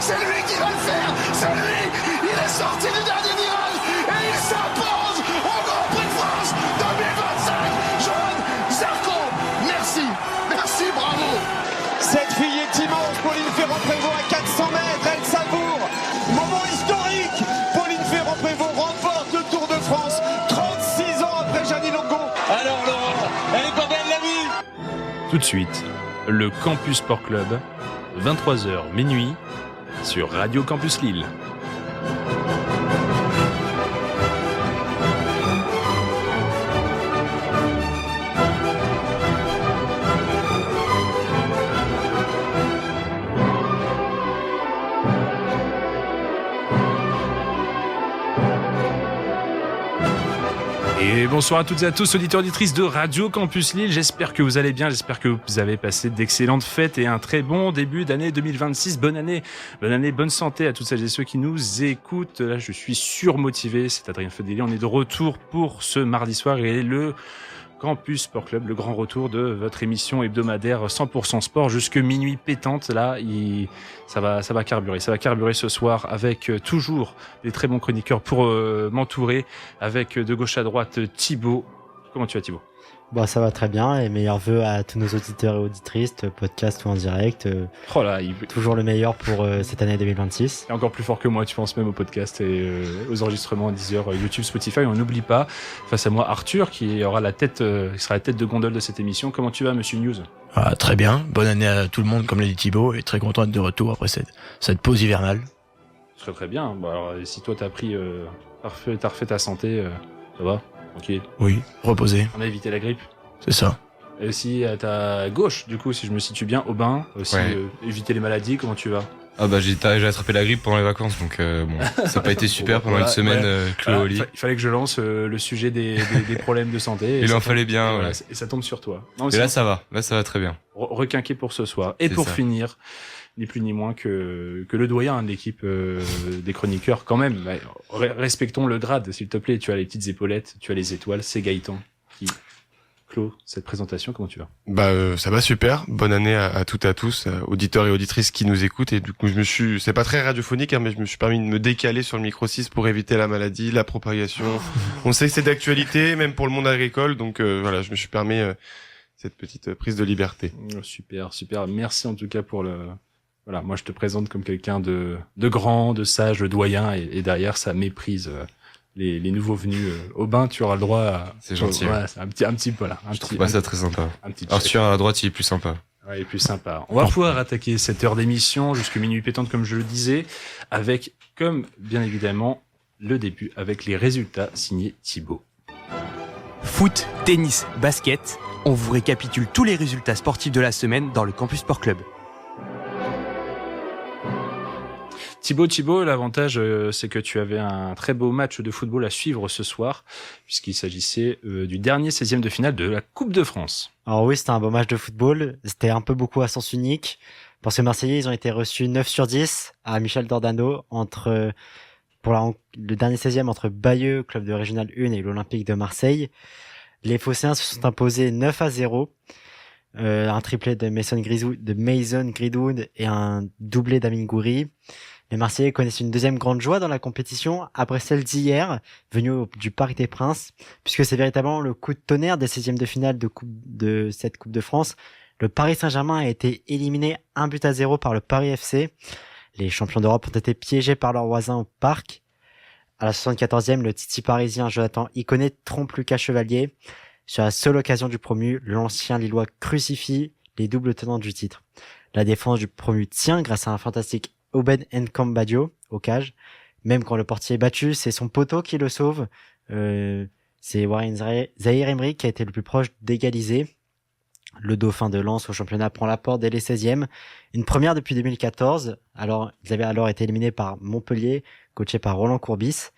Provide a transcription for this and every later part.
C'est lui qui va le faire. C'est lui. Il est sorti du dernier virage et il s'impose au Grand Prix de France 2025. Johan Zarco, merci. Merci, bravo. Cette fille est immense. Pauline Ferrand-Prévot à 400 mètres. Elle savoure. Moment historique. Pauline Ferrand-Prévot remporte le Tour de France 36 ans après Jeannie Longo. Alors Laurent, elle est pas belle la vie. Tout de suite, le Campus Sport Club, 23h minuit, sur Radio Campus Lille. Et bonsoir à toutes et à tous, auditeurs et auditrices de Radio Campus Lille. J'espère que vous allez bien, j'espère que vous avez passé d'excellentes fêtes et un très bon début d'année 2026. Bonne année, bonne santé à toutes celles et ceux qui nous écoutent. Là, je suis surmotivé, c'est Adrien Fedeli. On est de retour pour ce mardi soir et le Campus Sport Club, le grand retour de votre émission hebdomadaire 100% sport jusque minuit pétante. Là, ça va carburer ce soir avec toujours des très bons chroniqueurs pour m'entourer, avec de gauche à droite Thibaut. Comment tu vas, Thibaut ? Bon, ça va très bien et meilleurs vœux à tous nos auditeurs et auditrices, podcast ou en direct. Toujours le meilleur pour cette année 2026. Et encore plus fort que moi, tu penses même au podcast et aux enregistrements à 10h YouTube, Spotify. On n'oublie pas, face à moi, Arthur, qui sera la tête de gondole de cette émission. Comment tu vas, Monsieur News ? Très bien. Bonne année à tout le monde, comme l'a dit Thibaut, et très content d'être de retour après cette pause hivernale. Très très bien. Bon, alors, si toi t'as refait ta santé, ça va ? Tranquille. Oui, reposer. On a évité la grippe. C'est ça. Et aussi à ta gauche, du coup, si je me situe bien, Aubin, aussi éviter les maladies. Comment tu vas ? Ah bah j'ai attrapé la grippe pendant les vacances, donc bon, ça n'a pas été super pendant une semaine cloué au lit. Il fallait que je lance le sujet des problèmes de santé. Il en fallait bien. Voilà, et ça tombe sur toi. Non, et là ça va très bien. Requinqué pour ce soir. Et pour finir, ni plus ni moins que le doyen de l'équipe des chroniqueurs quand même. Respectons le grade, s'il te plaît. Tu as les petites épaulettes, tu as les étoiles. C'est Gaëtan qui clôt cette présentation. Comment tu vas ? Ça va super. Bonne année à toutes et à tous, auditeurs et auditrices qui nous écoutent. Et du coup, c'est pas très radiophonique, mais je me suis permis de me décaler sur le micro 6 pour éviter la maladie, la propagation. On sait que c'est d'actualité, même pour le monde agricole. Donc voilà, je me suis permis cette petite prise de liberté. Super. Merci en tout cas pour le... Voilà, moi je te présente comme quelqu'un de grand, de sage, de doyen, et derrière ça méprise les nouveaux venus. Aubin, tu auras le droit à... C'est gentil. Ouais, c'est un petit peu là. Je trouve pas ça très sympa. Arthur à droite, il est plus sympa. Ouais, il est plus sympa. On va pouvoir attaquer cette heure d'émission jusqu'à minuit pétante, comme je le disais, avec, comme bien évidemment, le début avec les résultats signés Thibaut. Foot, tennis, basket, on vous récapitule tous les résultats sportifs de la semaine dans le Campus Sport Club. Thibaut, l'avantage, c'est que tu avais un très beau match de football à suivre ce soir, puisqu'il s'agissait du dernier 16e de finale de la Coupe de France. Alors oui, c'était un beau match de football. C'était un peu beaucoup à sens unique. Pour ces Marseillais, ils ont été reçus 9 sur 10 à Michel Dordano le dernier 16e entre Bayeux, club de Régional 1, et l'Olympique de Marseille. Les Phocéens se sont imposés 9-0. Un triplé de Mason Greenwood et un doublé d'Amin Gouiri. Les Marseillais connaissent une deuxième grande joie dans la compétition après celle d'hier, venue du Parc des Princes, puisque c'est véritablement le coup de tonnerre des 16e de finale de cette Coupe de France. Le Paris Saint-Germain a été éliminé 1-0 par le Paris FC. Les champions d'Europe ont été piégés par leurs voisins au Parc. À la 74e, le Titi parisien Jonathan Iconé trompe Lucas Chevalier. Sur la seule occasion du promu, l'ancien Lillois crucifie les doubles tenants du titre. La défense du promu tient grâce à un fantastique Oben Nkambadio au cage. Même quand le portier est battu, c'est son poteau qui le sauve. C'est Warren Zahir Emery qui a été le plus proche d'égaliser. Le dauphin de Lens au championnat prend la porte dès les 16e. Une première depuis 2014. Ils avaient alors été éliminés par Montpellier, coaché par Roland Courbis.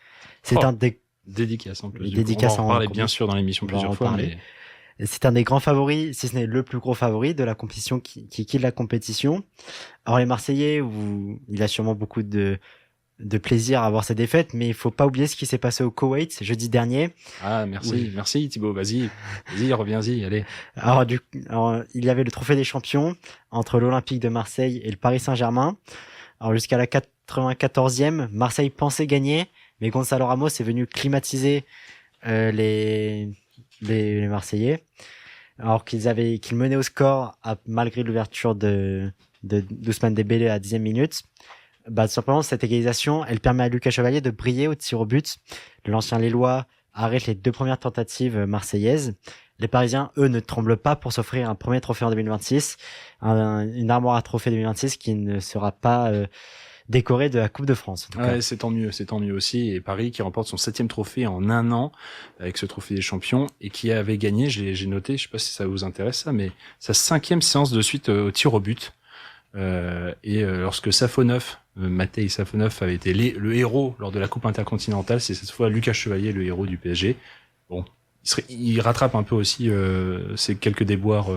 C'est un des dédicace en plus. Dédicace on en parlait bien sûr dans l'émission plusieurs fois, mais c'est un des grands favoris, si ce n'est le plus gros favori de la compétition qui quitte la compétition. Alors les Marseillais, il a sûrement beaucoup de plaisir à voir ces défaites, mais il faut pas oublier ce qui s'est passé au Koweït jeudi dernier. Ah merci Thibaut, vas-y, reviens-y, allez. Alors il y avait le trophée des champions entre l'Olympique de Marseille et le Paris Saint-Germain. Alors jusqu'à la 94e, Marseille pensait gagner, mais Gonzalo Ramos est venu climatiser les Marseillais, alors qu'ils menaient au score malgré l'ouverture de d'Ousmane Dembélé à la 10e minute. Tout simplement, cette égalisation, elle permet à Lucas Chevalier de briller au tir au but. L'ancien Lillois arrête les 2 premières tentatives marseillaises. Les Parisiens, eux, ne tremblent pas pour s'offrir un premier trophée en 2026, une armoire à trophées 2026 qui ne sera pas décorée de la Coupe de France. En tout cas. C'est tant mieux aussi. Et Paris qui remporte son 7e trophée en un an avec ce trophée des champions et qui avait gagné, j'ai noté, je sais pas si ça vous intéresse ça, mais sa 5e séance de suite au tir au but. Lorsque Safonov, Matej Safonov avait été le héros lors de la Coupe intercontinentale, c'est cette fois Lucas Chevalier, le héros du PSG. Bon, il rattrape un peu aussi ces quelques déboires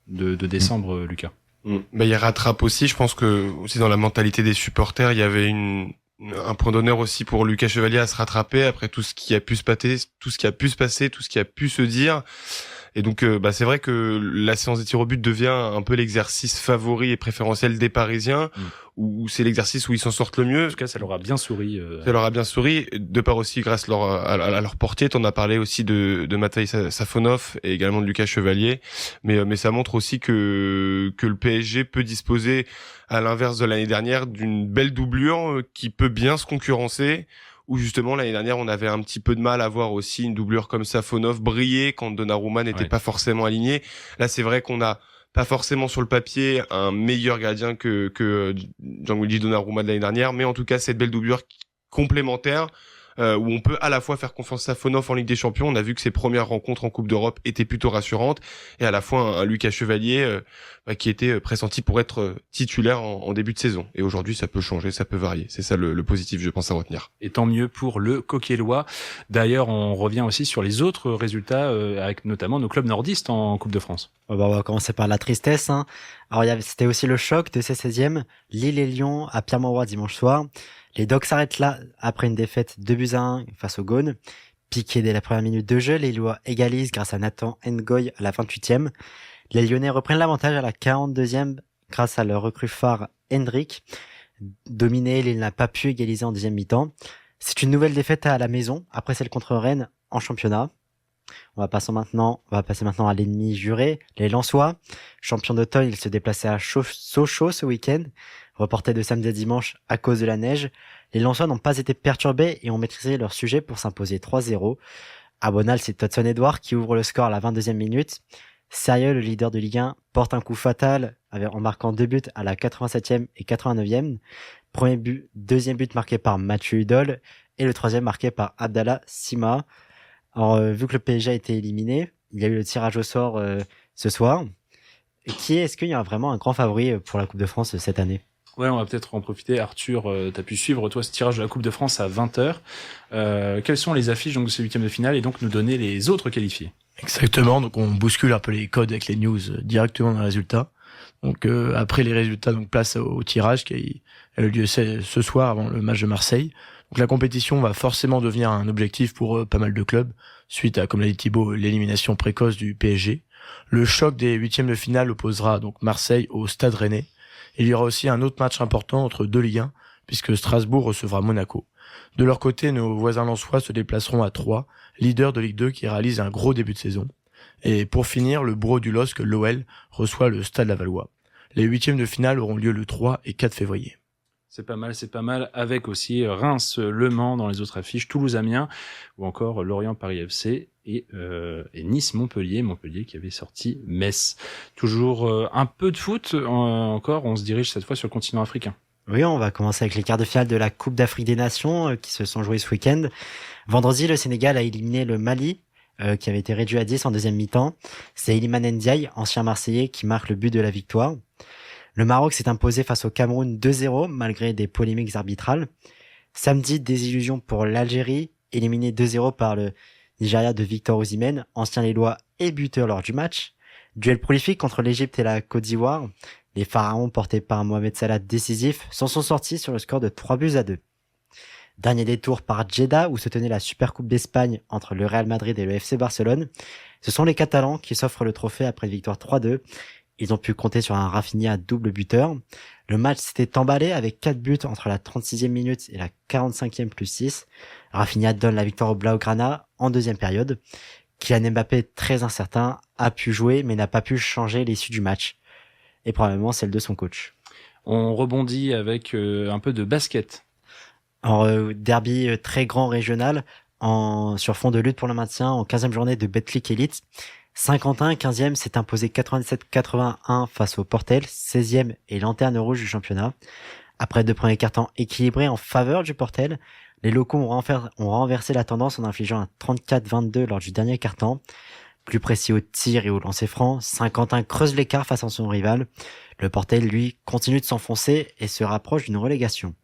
de décembre, Lucas. Il rattrape aussi, je pense que aussi dans la mentalité des supporters, il y avait un point d'honneur aussi pour Lucas Chevalier à se rattraper après tout ce qui a pu se passer, tout ce qui a pu se dire. Et donc, c'est vrai que la séance des tirs au but devient un peu l'exercice favori et préférentiel des Parisiens, où c'est l'exercice où ils s'en sortent le mieux. En tout cas, ça leur a bien souri. Ça leur a bien souri, de part aussi grâce à leur portier. T'en as parlé aussi de Matej Safonov et également de Lucas Chevalier. Mais ça montre aussi que le PSG peut disposer, à l'inverse de l'année dernière, d'une belle doublure qui peut bien se concurrencer. Où justement l'année dernière on avait un petit peu de mal à voir aussi une doublure comme Safonov briller quand Donnarumma n'était pas forcément aligné. Là c'est vrai qu'on a pas forcément sur le papier un meilleur gardien que Gianluigi Donnarumma de l'année dernière, mais en tout cas cette belle doublure complémentaire où on peut à la fois faire confiance à Safonov en Ligue des Champions. On a vu que ses premières rencontres en Coupe d'Europe étaient plutôt rassurantes, et à la fois un Lucas Chevalier qui était pressenti pour être titulaire en début de saison. Et aujourd'hui, ça peut changer, ça peut varier. C'est ça le positif, je pense, à retenir. Et tant mieux pour le Coquellois. D'ailleurs, on revient aussi sur les autres résultats, avec notamment nos clubs nordistes en Coupe de France. On va commencer par la tristesse. Alors, c'était aussi le choc de ces 16e. Lille et Lyon à Pierre-Mauroy dimanche soir. Les Dogs s'arrêtent là après une défaite 2-1 face au Gaunes. Piqué dès la première minute de jeu, les Lillois égalisent grâce à Nathan Ngoy à la 28e. Les Lyonnais reprennent l'avantage à la 42e grâce à leur recrue phare Hendrik. Dominé, Lille n'a pas pu égaliser en deuxième mi-temps. C'est une nouvelle défaite à la maison après celle contre Rennes en championnat. On va passer maintenant à l'ennemi juré, les Lensois. Champions d'automne, ils se déplaçaient à Sochaux ce week-end, reporté de samedi à dimanche à cause de la neige. Les Lensois n'ont pas été perturbés et ont maîtrisé leur sujet pour s'imposer 3-0. À Bonal, c'est Todson Edouard qui ouvre le score à la 22e minute. Sérieux, le leader de Ligue 1, porte un coup fatal en marquant 2 buts à la 87e et 89e. Premier but, deuxième but marqué par Mathieu Hudol et le troisième marqué par Abdallah Sima. Alors, vu que le PSG a été éliminé, il y a eu le tirage au sort ce soir. Est-ce qu'il y a vraiment un grand favori pour la Coupe de France cette année ? Ouais, on va peut-être en profiter. Arthur, t'as pu suivre, toi, ce tirage de la Coupe de France à 20h. Quelles sont les affiches donc, de ces huitièmes de finale et donc nous donner les autres qualifiés ? Exactement, donc on bouscule un peu les codes avec les news directement dans les résultats. Donc après les résultats, donc place au tirage qui a eu lieu ce soir avant le match de Marseille. Donc la compétition va forcément devenir un objectif pour pas mal de clubs, suite à, comme l'a dit Thibaut, l'élimination précoce du PSG. Le choc des huitièmes de finale opposera donc Marseille au Stade Rennais. Il y aura aussi un autre match important entre deux Ligue 1, puisque Strasbourg recevra Monaco. De leur côté, nos voisins lensois se déplaceront à Troyes, leader de Ligue 2 qui réalise un gros début de saison. Et pour finir, le bourreau du LOSC, l'OL, reçoit le Stade Lavallois. Les huitièmes de finale auront lieu le 3 et 4 février. C'est pas mal, avec aussi Reims-Le Mans dans les autres affiches, Toulouse-Amiens, ou encore Lorient-Paris FC et Nice-Montpellier, qui avait sorti Metz. Toujours un peu de foot encore, on se dirige cette fois sur le continent africain. Oui, on va commencer avec les quarts de finale de la Coupe d'Afrique des Nations qui se sont joués ce week-end. Vendredi, le Sénégal a éliminé le Mali, qui avait été réduit à 10 en deuxième mi-temps. C'est Iliman Ndiaye, ancien Marseillais, qui marque le but de la victoire. Le Maroc s'est imposé face au Cameroun 2-0, malgré des polémiques arbitrales. Samedi, désillusion pour l'Algérie, éliminé 2-0 par le Nigeria de Victor Osimhen, ancien Lillois et buteur lors du match. Duel prolifique contre l'Égypte et la Côte d'Ivoire. Les Pharaons, portés par Mohamed Salah décisif, s'en sont sortis sur le score de 3-2. Dernier détour par Jeddah, où se tenait la Supercoupe d'Espagne entre le Real Madrid et le FC Barcelone. Ce sont les Catalans qui s'offrent le trophée après une victoire 3-2. Ils ont pu compter sur un Rafinha double buteur. Le match s'était emballé avec 4 buts entre la 36e minute et la 45e plus 6. Rafinha donne la victoire au Blaugrana en deuxième période. Kylian Mbappé, très incertain, a pu jouer mais n'a pas pu changer l'issue du match. Et probablement celle de son coach. On rebondit avec un peu de basket. Alors, derby très grand régional sur fond de lutte pour le maintien en 15e journée de Betclic Elite. Saint-Quentin, 15e, s'est imposé 87-81 face au Portel, 16e et lanterne rouge du championnat. Après 2 premiers quart-temps équilibrés en faveur du Portel, les locaux ont renversé la tendance en infligeant un 34-22 lors du dernier quart-temps. Plus précis au tir et au lancer franc, Saint-Quentin creuse l'écart face à son rival. Le Portel, lui, continue de s'enfoncer et se rapproche d'une relégation.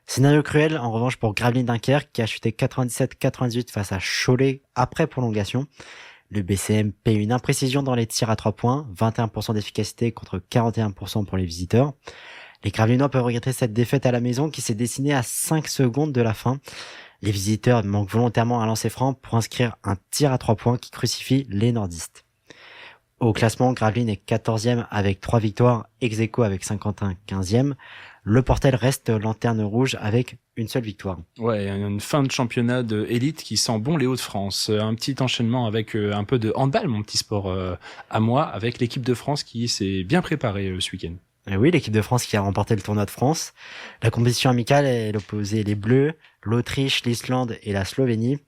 Scénario cruel, en revanche, pour Gravelines Dunkerque, qui a chuté 97-98 face à Cholet après prolongation. Le BCM paye une imprécision dans les tirs à 3 points, 21% d'efficacité contre 41% pour les visiteurs. Les Gravelinois peuvent regretter cette défaite à la maison qui s'est dessinée à 5 secondes de la fin. Les visiteurs manquent volontairement un lancer franc pour inscrire un tir à 3 points qui crucifie les nordistes. Au classement, Gravelines est 14e avec 3 victoires, ex-aequo avec Saint-Quentin 15e. Le Portel reste lanterne rouge avec une seule victoire. Ouais, une fin de championnat de élite qui sent bon les Hauts-de-France. Un petit enchaînement avec un peu de handball, mon petit sport à moi, avec l'équipe de France qui s'est bien préparée ce week-end. Et oui, l'équipe de France qui a remporté le tournoi de France. La compétition amicale, elle opposait les Bleus, l'Autriche, l'Islande et la Slovénie.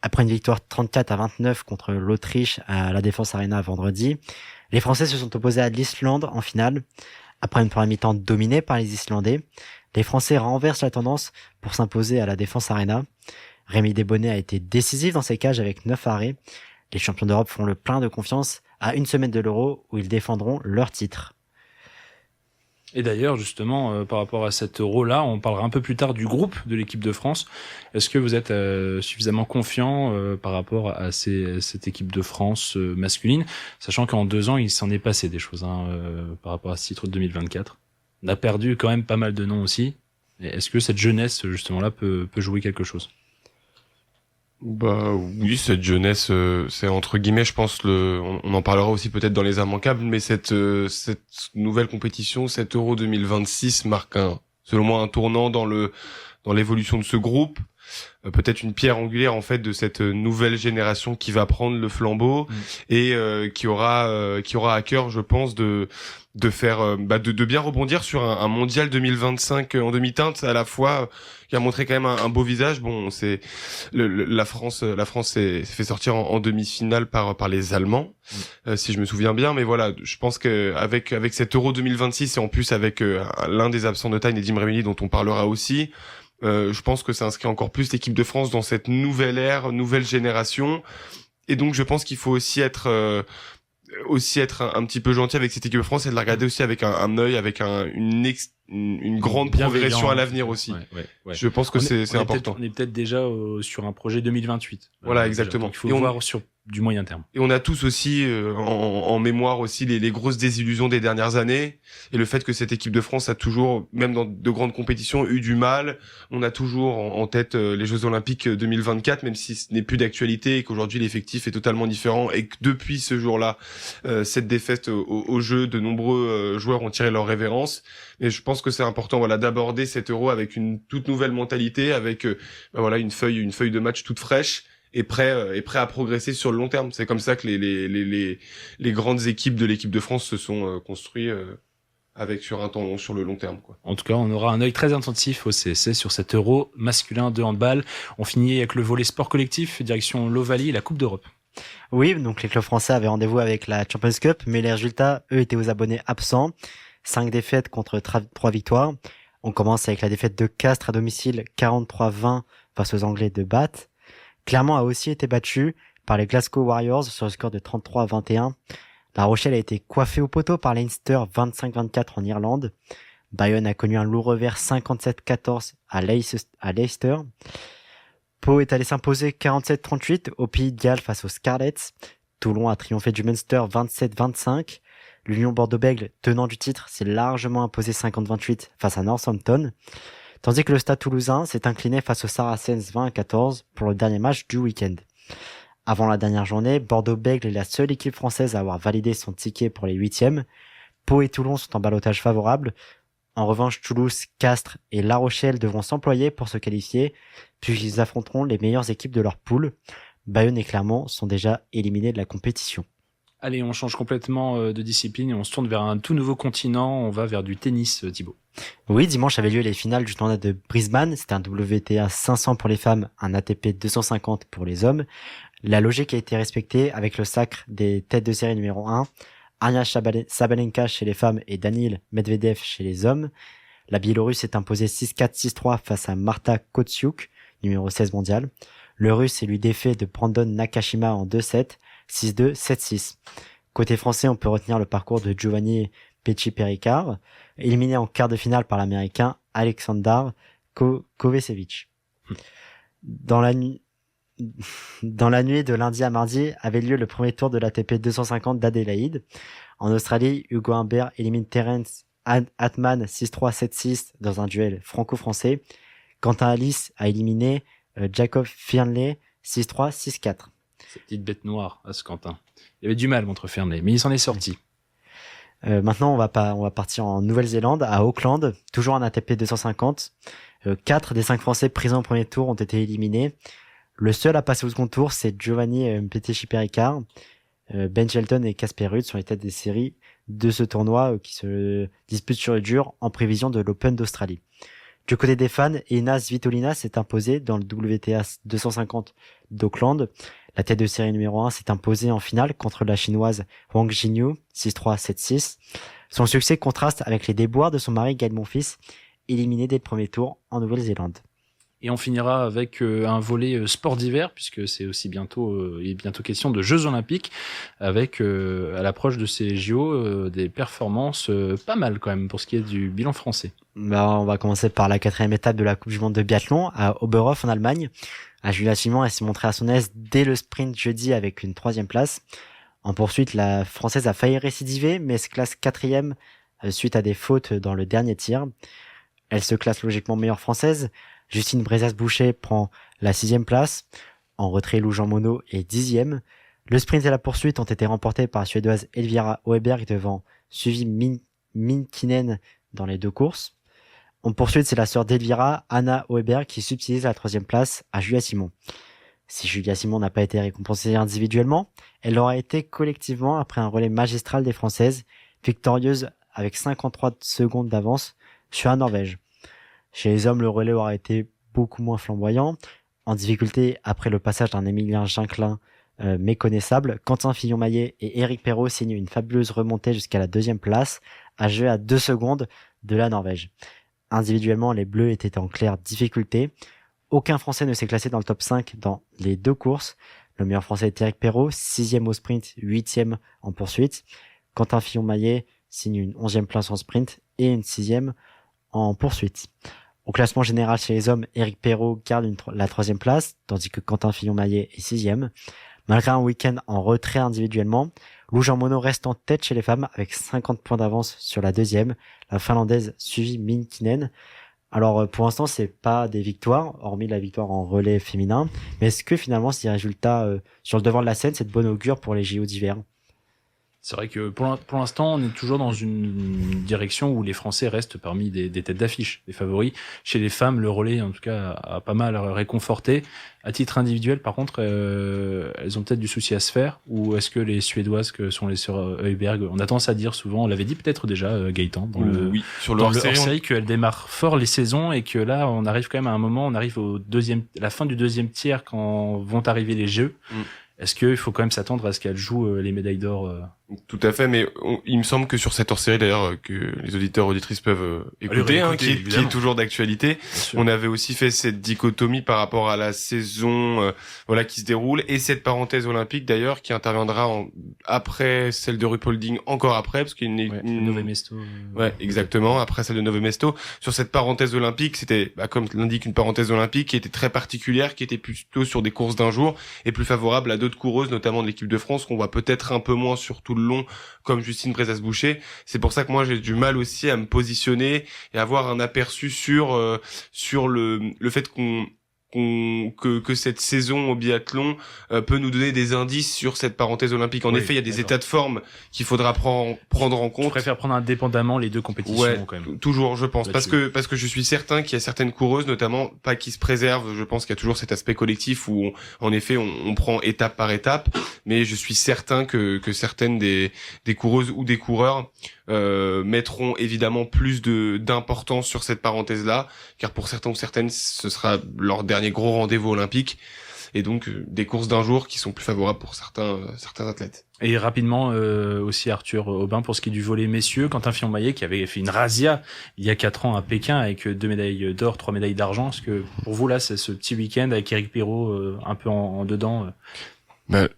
Après une victoire 34-29 contre l'Autriche à la Défense Arena vendredi, les Français se sont opposés à l'Islande en finale. Après une première mi-temps dominée par les Islandais, les Français renversent la tendance pour s'imposer à la Défense Arena. Rémi Desbonnets a été décisif dans ses cages avec 9 arrêts. Les champions d'Europe font le plein de confiance à une semaine de l'Euro où ils défendront leur titre. Et d'ailleurs, justement, par rapport à cet Euro-là, on parlera un peu plus tard du groupe de l'équipe de France. Est-ce que vous êtes suffisamment confiant par rapport à cette équipe de France masculine, sachant qu'en 2 ans, il s'en est passé des choses par rapport à ce titre de 2024. On a perdu quand même pas mal de noms aussi. Et est-ce que cette jeunesse, justement-là, peut jouer quelque chose ? Bah oui, cette jeunesse, c'est entre guillemets, je pense, on en parlera aussi peut-être dans les immanquables, mais cette nouvelle compétition, cet Euro 2026 marque selon moi un tournant dans l'évolution de ce groupe, peut-être une pierre angulaire en fait de cette nouvelle génération qui va prendre le flambeau et qui aura à cœur, je pense, de faire de bien rebondir sur un mondial 2025 en demi-teinte à la fois qui a montré quand même un beau visage. Bon, c'est la France s'est fait sortir en demi-finale par les Allemands, si je me souviens bien, mais voilà, je pense que avec cet Euro 2026 et en plus avec l'un des absents de taille, Nedim Remili, dont on parlera aussi, je pense que ça inscrit encore plus l'équipe de France dans cette nouvelle ère, nouvelle génération, et donc je pense qu'il faut aussi être un petit peu gentil avec cette équipe de France et de la regarder aussi avec un œil, avec une grande progression à l'avenir aussi. Ouais. Je pense que c'est important. On est peut-être déjà sur un projet 2028. Voilà, exactement. Donc il faut voir sur du moyen terme. Et on a tous aussi en mémoire aussi les grosses désillusions des dernières années et le fait que cette équipe de France a toujours, même dans de grandes compétitions, eu du mal. On a toujours en tête les Jeux Olympiques 2024, même si ce n'est plus d'actualité et qu'aujourd'hui l'effectif est totalement différent et que depuis ce jour-là, cette défaite au jeu, de nombreux joueurs ont tiré leur révérence. Et je pense que c'est important, voilà, d'aborder cet Euro avec une toute nouvelle mentalité, avec une feuille de match toute fraîche. Et prêt à progresser sur le long terme. C'est comme ça que les grandes équipes de l'équipe de France se sont construites avec sur un temps long, sur le long terme, quoi. En tout cas, on aura un œil très attentif au CSC sur cet Euro masculin de handball. On finit avec le volet sport collectif, direction l'Ovalie et la Coupe d'Europe. Oui, donc les clubs français avaient rendez-vous avec la Champions Cup, mais les résultats, eux, étaient aux abonnés absents. 5 défaites contre 3 victoires. On commence avec la défaite de Castres à domicile, 43-20 face aux Anglais de Bath. Clermont a aussi été battu par les Glasgow Warriors sur le score de 33-21. La Rochelle a été coiffée au poteau par Leinster 25-24 en Irlande. Bayonne a connu un lourd revers 57-14 à Leicester. Pau est allé s'imposer 47-38 au Pays de Galles face aux Scarlets. Toulon a triomphé du Munster 27-25. L'Union Bordeaux-Bègles, tenant du titre, s'est largement imposé 50-28 face à Northampton. Tandis que le Stade Toulousain s'est incliné face aux Saracens 20-14 pour le dernier match du week-end. Avant la dernière journée, Bordeaux-Bègles est la seule équipe française à avoir validé son ticket pour les 8e. Pau et Toulon sont en ballottage favorable. En revanche, Toulouse, Castres et La Rochelle devront s'employer pour se qualifier, puisqu'ils affronteront les meilleures équipes de leur poule. Bayonne et Clermont sont déjà éliminés de la compétition. Allez, on change complètement de discipline et on se tourne vers un tout nouveau continent. On va vers du tennis, Thibaut. Oui, dimanche avaient lieu les finales du tournoi de Brisbane. C'était un WTA 500 pour les femmes, un ATP 250 pour les hommes. La logique a été respectée avec le sacre des têtes de série numéro 1, Aryna Sabalenka chez les femmes et Daniil Medvedev chez les hommes. La Biélorusse s'est imposée 6-4, 6-3 face à Marta Kostyuk, numéro 16 mondial. Le Russe est lui défait de Brandon Nakashima en 2-7, 6-2, 7-6. Côté français, on peut retenir le parcours de Giovanni Pesci-Pericard, éliminé en quart de finale par l'Américain Aleksandar Kovacevic. Dans la nuit de lundi à mardi avait lieu le premier tour de l'ATP 250 d'Adélaïde. En Australie, Hugo Humbert élimine Terence Atman 6-3, 7-6 dans un duel franco-français. Quentin Alice a éliminé Jacob Fearnley 6-3, 6-4. Cette petite bête noire, à ce Quentin. Il avait du mal contre Fearnley, mais il s'en est sorti. Maintenant, on va partir en Nouvelle-Zélande, à Auckland, toujours en ATP 250. 4 des 5 Français présents au premier tour ont été éliminés. Le seul à passer au second tour, c'est Giovanni Pesci-Pericard. Ben Shelton et Casper Ruud sont les têtes des séries de ce tournoi qui se dispute sur le dur en prévision de l'Open d'Australie. Du côté des fans, Elina Svitolina s'est imposée dans le WTA 250 d'Auckland. La tête de série numéro 1 s'est imposée en finale contre la chinoise Wang Jinyu, 6-3, 7-6. Son succès contraste avec les déboires de son mari Gaël Monfils, éliminé dès le premier tour en Nouvelle-Zélande. Et on finira avec un volet sport d'hiver, puisque c'est aussi bientôt, il est bientôt question de Jeux Olympiques, avec à l'approche de ces JO des performances pas mal quand même pour ce qui est du bilan français. On va commencer par la 4e étape de la Coupe du Monde de biathlon à Oberhof en Allemagne. Julia Simon, elle s'est montrée à son aise dès le sprint jeudi avec une 3e place. En poursuite, la Française a failli récidiver, mais se classe 4e suite à des fautes dans le dernier tir. Elle se classe logiquement meilleure Française. Justine Brezas-Boucher prend la 6e place. En retrait, Lou Jean Monod est 10e. Le sprint et la poursuite ont été remportés par la Suédoise Elvira Oeberg devant suivi Minkinen dans les 2 courses. En poursuite, c'est la sœur d'Elvira, Anna Oeberg, qui subtilise la 3e place à Julia Simon. Si Julia Simon n'a pas été récompensée individuellement, elle l'aura été collectivement après un relais magistral des Françaises, victorieuse avec 53 secondes d'avance sur la Norvège. Chez les hommes, le relais aura été beaucoup moins flamboyant. En difficulté, après le passage d'un Émilien Jacquelin méconnaissable, Quentin Fillon-Maillet et Éric Perrault signent une fabuleuse remontée jusqu'à la 2e place, à jouer à 2 secondes de la Norvège. Individuellement, les Bleus étaient en claire difficulté. Aucun Français ne s'est classé dans le top 5 dans les 2 courses. Le meilleur Français est Éric Perrault, 6e au sprint, 8e en poursuite. Quentin Fillon-Maillet signe une 11e place en sprint et une 6e en poursuite. Au classement général chez les hommes, Éric Perrault garde la 3e place, tandis que Quentin Fillon-Maillet est 6e. Malgré un week-end en retrait individuellement, Lou Jean Monod reste en tête chez les femmes avec 50 points d'avance sur la 2e, la finlandaise suivie Minkinen. Alors pour l'instant, c'est pas des victoires, hormis la victoire en relais féminin, mais est-ce que finalement ces résultats sur le devant de la scène, c'est de bon augure pour les JO d'hiver ? C'est vrai que pour l'instant, on est toujours dans une direction où les Français restent parmi des têtes d'affiche, des favoris. Chez les femmes, le relais, en tout cas, a pas mal réconforté. À titre individuel, par contre, elles ont peut-être du souci à se faire. Ou est-ce que les Suédoises, que sont les sœurs Heuberg, on a tendance à dire souvent, on l'avait dit peut-être déjà, Gaëtan, oui, sur le hors-série, qu'elles démarrent fort les saisons et que là, on arrive quand même à un moment, on arrive la fin du 2e tiers quand vont arriver les Jeux. Est-ce qu'il faut quand même s'attendre à ce qu'elles jouent les médailles d'or Tout à fait, mais il me semble que sur cette hors-série, d'ailleurs, que les auditeurs auditrices peuvent écouter, qui est toujours d'actualité. On avait aussi fait cette dichotomie par rapport à la saison qui se déroule, et cette parenthèse olympique, d'ailleurs, qui interviendra après celle de Ruhpolding, encore après, parce qu'il y a une Nové Mesto. Ouais, exactement, après celle de Nové Mesto. Sur cette parenthèse olympique, c'était, comme l'indique une parenthèse olympique, qui était très particulière, qui était plutôt sur des courses d'un jour, et plus favorable à d'autres coureuses, notamment de l'équipe de France, qu'on voit peut-être un peu moins sur tout le long, comme Justine Brezas-Boucher. C'est pour ça que moi j'ai du mal aussi à me positionner et avoir un aperçu sur le fait qu'on que cette saison au biathlon peut nous donner des indices sur cette parenthèse olympique. En effet, il y a des états de forme qu'il faudra prendre en compte. Je préfère prendre indépendamment les deux compétitions quand même. Toujours, je pense, parce que je suis certain qu'il y a certaines coureuses, notamment pas qui se préservent. Je pense qu'il y a toujours cet aspect collectif où en effet on prend étape par étape, mais je suis certain que certaines des coureuses ou des coureurs mettront évidemment plus d'importance sur cette parenthèse-là, car pour certains ou certaines, ce sera leur dernier gros rendez-vous olympique, et donc des courses d'un jour qui sont plus favorables pour certains athlètes. Et rapidement aussi Arthur Aubin pour ce qui est du volley messieurs, Quentin Fillon-Maillet qui avait fait une razzia il y a 4 ans à Pékin avec 2 médailles d'or, 3 médailles d'argent. Est-ce que pour vous là c'est ce petit week-end avec Eric Pirot un peu en dedans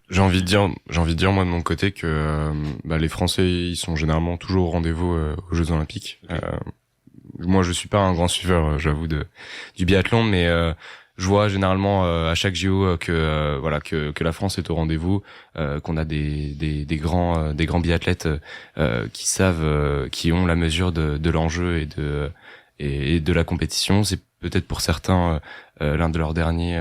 j'ai envie de dire moi de mon côté que les Français ils sont généralement toujours au rendez-vous aux Jeux Olympiques. Moi je suis pas un grand suiveur j'avoue du biathlon, mais je vois généralement à chaque JO que la France est au rendez-vous, qu'on a des grands biathlètes qui savent qui ont la mesure de l'enjeu et de la compétition. C'est peut-être pour certains l'un de leurs derniers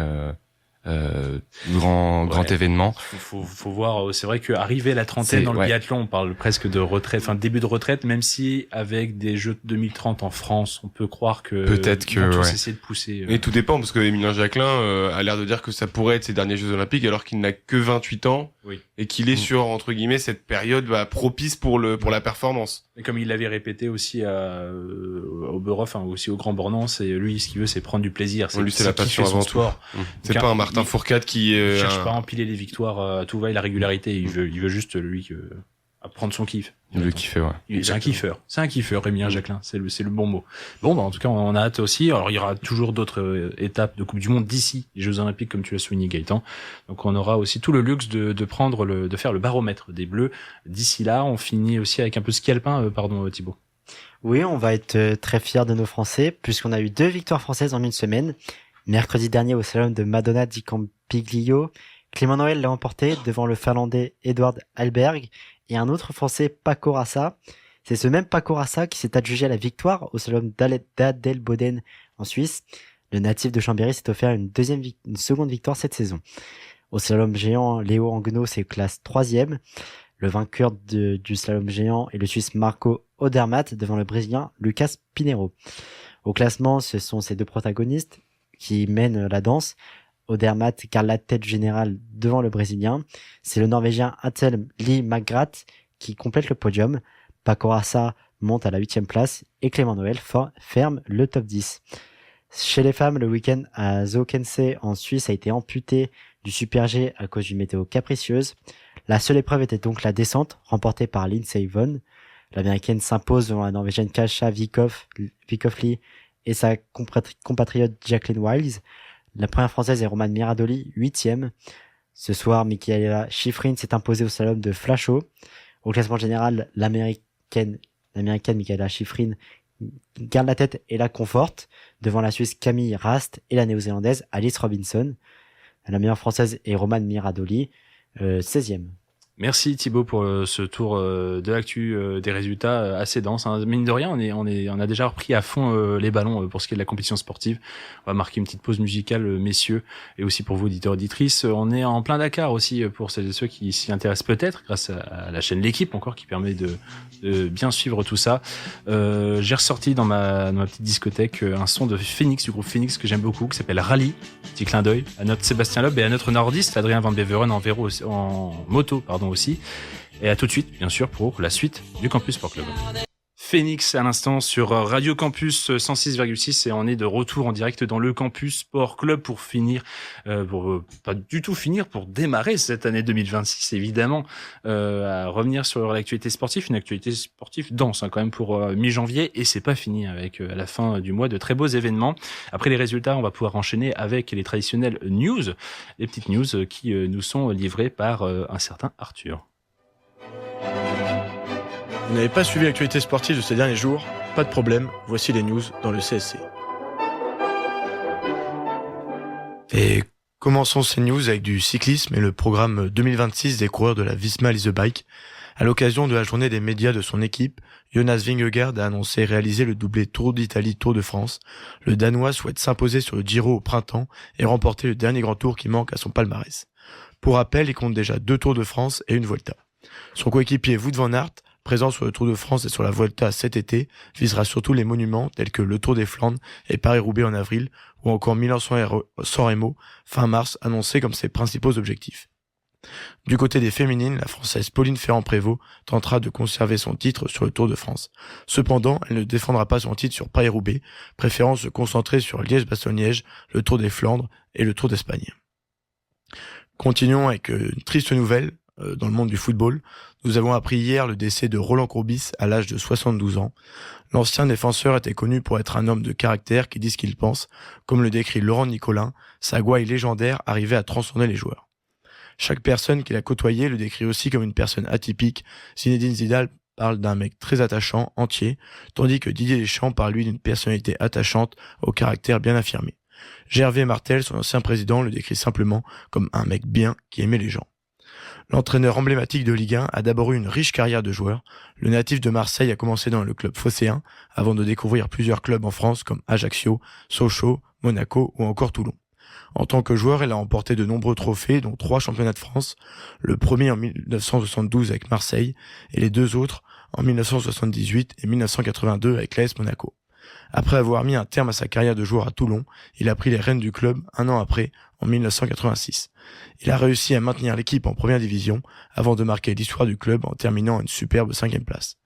grand événement. Faut voir, c'est vrai qu'arriver à la trentaine dans le biathlon, on parle presque de retraite, enfin début de retraite, même si avec des Jeux 2030 en France, on peut croire que peut-être que tous essayer de pousser. Et tout dépend, parce que Émilien Jacquelin a l'air de dire que ça pourrait être ses derniers Jeux Olympiques alors qu'il n'a que 28 ans et qu'il est sur entre guillemets cette période propice pour la performance. Et comme il l'avait répété aussi au Beurre, enfin aussi au Grand Bornand, c'est lui ce qu'il veut, c'est prendre du plaisir. Lui c'est la passion avant tout. C'est pas un Martin Fourcade qui cherche pas à empiler les victoires à tout va et la régularité. Il veut juste lui à prendre son kiff. Il veut kiffer, C'est un kiffeur, Émilien Jacquelin. C'est le bon mot. Bon, en tout cas, on a hâte aussi. Alors, il y aura toujours d'autres étapes de Coupe du Monde d'ici les Jeux Olympiques, comme tu l'as souligné, Gaëtan. Donc, on aura aussi tout le luxe de faire le baromètre des Bleus. D'ici là, on finit aussi avec un peu ski alpin, Thibaut. Oui, on va être très fiers de nos Français, puisqu'on a eu 2 victoires françaises en une semaine. Mercredi dernier, au slalom de Madonna di Campiglio, Clément Noël l'a emporté devant le Finlandais Edward Hallberg et un autre Français, Paco Rassa. C'est ce même Paco Rassa qui s'est adjugé à la victoire au slalom d'Adelboden en Suisse. Le natif de Chambéry s'est offert une seconde victoire cette saison. Au slalom géant, Léo Anguenot se classe 3e. Le vainqueur du slalom géant est le Suisse Marco Odermatt devant le Brésilien Lucas Pinheiro. Au classement, ce sont ces 2 protagonistes qui mènent la danse. Odermatt garde la tête générale devant le Brésilien. C'est le Norvégien Atle Lee McGrath qui complète le podium. Paco Rassa monte à la 8e place et Clément Noël ferme le top 10. Chez les femmes, le week-end à Zookense en Suisse a été amputé du Super G à cause d'une météo capricieuse. La seule épreuve était donc la descente, remportée par Lindsey Vonn. L'américaine s'impose devant la Norvégienne Kasia Vikofli et sa compatriote Jacqueline Wiles. La première française est Romane Miradoli, 8e. Ce soir, Michaela Schifrin s'est imposée au slalom de Flachau. Au classement général, l'américaine Michaela Schifrin garde la tête et la conforte devant la Suisse Camille Rast et la néo-zélandaise Alice Robinson. La meilleure française est Romane Miradoli, 16e. Merci Thibaut pour ce tour de l'actu des résultats assez dense. Mine de rien, on a déjà repris à fond les ballons pour ce qui est de la compétition sportive. On va marquer une petite pause musicale, messieurs, et aussi pour vous auditeurs auditrices. On est en plein Dakar aussi pour celles et ceux qui s'y intéressent peut-être grâce à la chaîne L'équipe encore qui permet de bien suivre tout ça. J'ai ressorti dans ma petite discothèque un son de Phoenix, du groupe Phoenix que j'aime beaucoup, qui s'appelle Rally. Petit clin d'œil à notre Sébastien Loeb et à notre nordiste Adrien Van Beveren en moto aussi. Et à tout de suite, bien sûr, pour la suite du Campus Sport Club. Phoenix à l'instant sur Radio Campus 106,6 et on est de retour en direct dans le Campus Sport Club pour finir, pas du tout finir, pour démarrer cette année 2026 évidemment, à revenir sur l'actualité sportive, une actualité sportive dense quand même pour mi-janvier et c'est pas fini avec à la fin du mois de très beaux événements. Après les résultats, on va pouvoir enchaîner avec les traditionnelles news, les petites news qui nous sont livrées par un certain Arthur. Vous n'avez pas suivi l'actualité sportive de ces derniers jours? Pas de problème, voici les news dans le CSC. Et commençons ces news avec du cyclisme et le programme 2026 des coureurs de la Visma Lease a Bike, À l'occasion de la journée des médias de son équipe, Jonas Vingegaard a annoncé réaliser le doublé Tour d'Italie Tour de France. Le Danois souhaite s'imposer sur le Giro au printemps et remporter le dernier grand tour qui manque à son palmarès. Pour rappel, il compte déjà 2 Tours de France et une Vuelta. Son coéquipier Wout van Aert, présent sur le Tour de France et sur la Vuelta cet été, visera surtout les monuments tels que le Tour des Flandres et Paris-Roubaix en avril, ou encore Milan-San Remo fin mars, annoncés comme ses principaux objectifs. Du côté des féminines, la Française Pauline Ferrand-Prévot tentera de conserver son titre sur le Tour de France. Cependant, elle ne défendra pas son titre sur Paris-Roubaix, préférant se concentrer sur Liège-Bastogne-Liège, le Tour des Flandres et le Tour d'Espagne. Continuons avec une triste nouvelle dans le monde du football. Nous avons appris hier le décès de Roland Courbis à l'âge de 72 ans. L'ancien défenseur était connu pour être un homme de caractère qui dit ce qu'il pense. Comme le décrit Laurent Nicolin, sa gouaille légendaire arrivait à transcender les joueurs. Chaque personne qu'il a côtoyé le décrit aussi comme une personne atypique. Zinedine Zidane parle d'un mec très attachant, entier, tandis que Didier Deschamps parle lui d'une personnalité attachante, au caractère bien affirmé. Gervais Martel, son ancien président, le décrit simplement comme un mec bien qui aimait les gens. L'entraîneur emblématique de Ligue 1 a d'abord eu une riche carrière de joueur. Le natif de Marseille a commencé dans le club phocéen avant de découvrir plusieurs clubs en France comme Ajaccio, Sochaux, Monaco ou encore Toulon. En tant que joueur, il a remporté de nombreux trophées, dont 3 championnats de France, le premier en 1972 avec Marseille et les 2 autres en 1978 et 1982 avec l'AS Monaco. Après avoir mis un terme à sa carrière de joueur à Toulon, il a pris les rênes du club un an après, en 1986. Il a réussi à maintenir l'équipe en première division avant de marquer l'histoire du club en terminant à une superbe 5e place.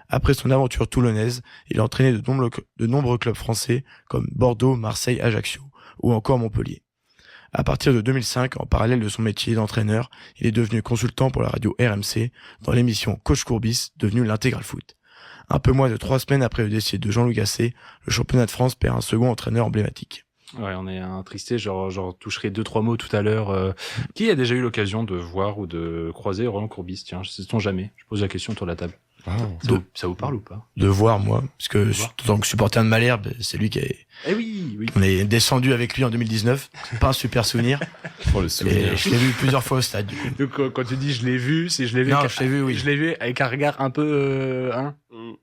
Après son aventure toulonnaise, il a entraîné de nombreux clubs français comme Bordeaux, Marseille, Ajaccio ou encore Montpellier. À partir de 2005, en parallèle de son métier d'entraîneur, il est devenu consultant pour la radio RMC dans l'émission Coach Courbis, devenue l'Intégral Foot. Un peu moins de 3 semaines après le décès de Jean-Louis Gasset, le championnat de France perd un second entraîneur emblématique. Ouais, on est attristé, genre toucherai 2-3 mots tout à l'heure. Qui a déjà eu l'occasion de voir ou de croiser Roland Courbis? Tiens, sait-on jamais? Je pose la question autour de la table. Ça vous parle ou pas? De voir, moi, parce que en tant que supporter de Malherbe, c'est lui qui est... Eh oui. On est descendu avec lui en 2019, pas un super souvenir. Pour le souvenir. Et je l'ai vu plusieurs fois au stade, du coup. Donc quand tu dis je l'ai vu, c'est je l'ai vu. Non, je l'ai vu, oui. Je l'ai vu avec un regard un peu,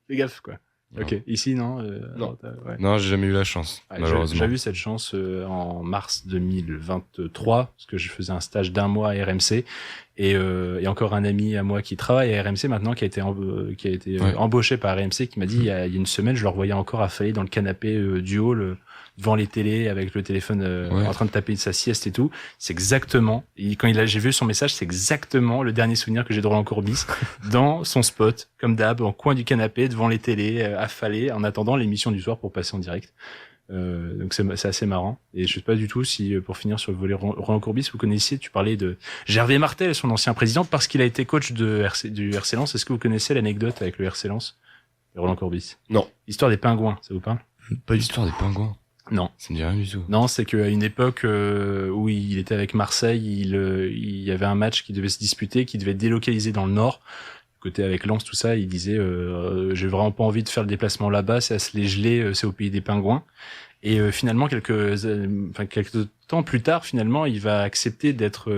fais gaffe quoi. Non. Ok, ici non. Non. Ouais. Non, j'ai jamais eu la chance, malheureusement. J'ai eu cette chance en mars 2023 parce que je faisais un stage d'1 mois à RMC et encore un ami à moi qui travaille à RMC maintenant qui a été embauché par RMC qui m'a dit il y a une semaine je le revoyais encore affalé dans le canapé du hall devant les télés avec le téléphone en train de taper sa sieste et tout. C'est exactement j'ai vu son message, c'est exactement le dernier souvenir que j'ai de Roland Courbis dans son spot comme d'hab en coin du canapé devant les télés affalé en attendant l'émission du soir pour passer en direct. Donc c'est assez marrant et je sais pas du tout si pour finir sur le volet Roland Courbis vous connaissiez, tu parlais de Gervais Martel, son ancien président, parce qu'il a été coach du RC Lens. Est-ce que vous connaissez l'anecdote avec le RC Lens et Roland Courbis? Non. L'histoire des pingouins, ça vous parle? Pas du tout. L'histoire des pingouins. Non. Ça me dit rien du tout. Non, c'est qu'à une époque où il était avec Marseille, il y avait un match qui devait se disputer, qui devait être délocalisé dans le Nord, côté avec Lens, tout ça. Il disait, j'ai vraiment pas envie de faire le déplacement là-bas, c'est à se les geler, c'est au pays des pingouins. Et finalement, quelques temps plus tard, finalement, il va accepter d'être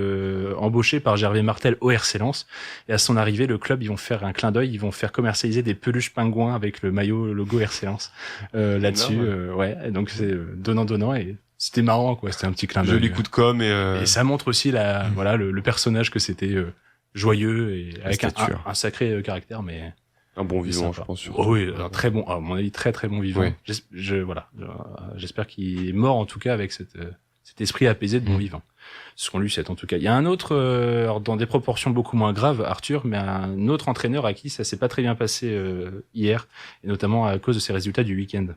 embauché par Gervais Martel au RC Lens. Et à son arrivée, le club, ils vont faire un clin d'œil, ils vont faire commercialiser des peluches pingouins avec le maillot logo RC Lens là-dessus. Ouais, donc c'est donnant et c'était marrant quoi. C'était un petit clin d'œil. Joli coup de com' et ça montre aussi le personnage que c'était joyeux et avec un sacré caractère, mais un bon vivant, je pense. Oh oui, un très bon, à mon avis, très très bon vivant. Ouais. J'espère qu'il est mort en tout cas avec cet esprit apaisé de bon vivant. Ce qu'on lui souhaite en tout cas. Il y a un autre, dans des proportions beaucoup moins graves, Arthur, mais un autre entraîneur à qui ça s'est pas très bien passé hier, et notamment à cause de ses résultats du week-end.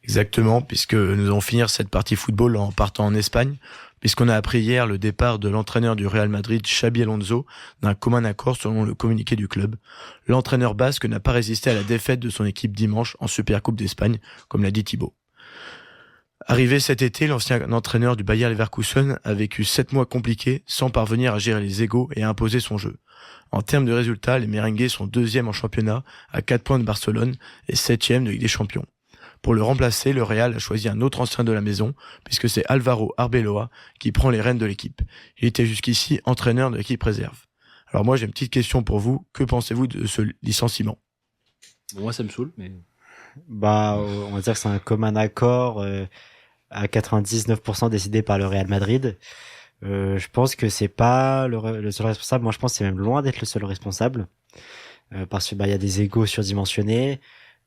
Exactement, puisque nous allons finir cette partie football en partant en Espagne, puisqu'on a appris hier le départ de l'entraîneur du Real Madrid, Xabi Alonso, d'un commun accord selon le communiqué du club. L'entraîneur basque n'a pas résisté à la défaite de son équipe dimanche en Supercoupe d'Espagne, comme l'a dit Thibaut. Arrivé cet été, l'ancien entraîneur du Bayer Leverkusen a vécu 7 mois compliqués sans parvenir à gérer les égos et à imposer son jeu. En termes de résultats, les Merengues sont 2e en championnat, à 4 points de Barcelone et 7e de Ligue des Champions. Pour le remplacer, le Real a choisi un autre ancien de la maison, puisque c'est Álvaro Arbeloa qui prend les rênes de l'équipe. Il était jusqu'ici entraîneur de l'équipe réserve. Alors moi, j'ai une petite question pour vous. Que pensez-vous de ce licenciement? Bon, moi, ça me saoule, mais Bah, on va dire que c'est un commun accord à 99% décidé par le Real Madrid. Je pense que c'est pas le seul responsable. Moi, je pense que c'est même loin d'être le seul responsable. Parce que bah il y a des égos surdimensionnés.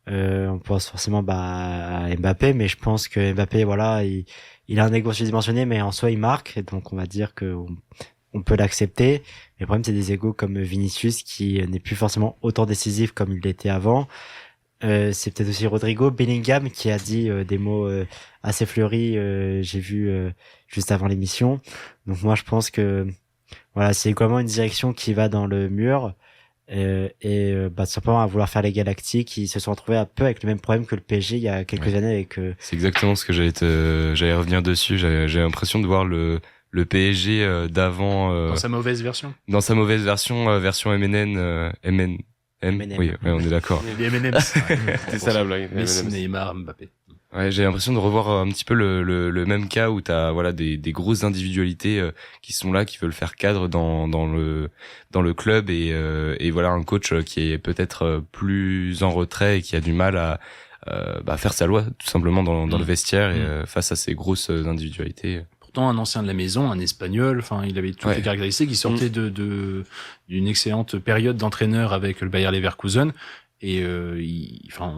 On pense forcément à Mbappé, mais je pense que Mbappé, voilà, il a un égo surdimensionné, mais en soi il marque, et donc on va dire que on peut l'accepter. Mais le problème, c'est des égos comme Vinicius qui n'est plus forcément autant décisif comme il l'était avant. C'est peut-être aussi Rodrigo Bellingham qui a dit des mots assez fleuris. J'ai vu juste avant l'émission. Donc moi, je pense que voilà, c'est vraiment une direction qui va dans le mur. Tout simplement à vouloir faire les Galactiques, ils se sont retrouvés un peu avec le même problème que le PSG il y a quelques années avec. C'est exactement ce que j'allais revenir dessus. J'ai l'impression de voir le PSG d'avant dans sa mauvaise version. Dans sa mauvaise version, version MNM. Oui, on est d'accord. Les M&M's. C'est ça la blague. Messi, Neymar, Mbappé. Ouais, j'ai l'impression de revoir un petit peu le même cas où t'as voilà des grosses individualités qui sont là, qui veulent faire cadre dans le club et voilà un coach qui est peut-être plus en retrait et qui a du mal à faire sa loi tout simplement dans le vestiaire et face à ces grosses individualités. Pourtant, un ancien de la maison, un Espagnol, enfin, il avait toutes les caractéristiques. Il sortait d'une excellente période d'entraîneur avec le Bayer Leverkusen. Et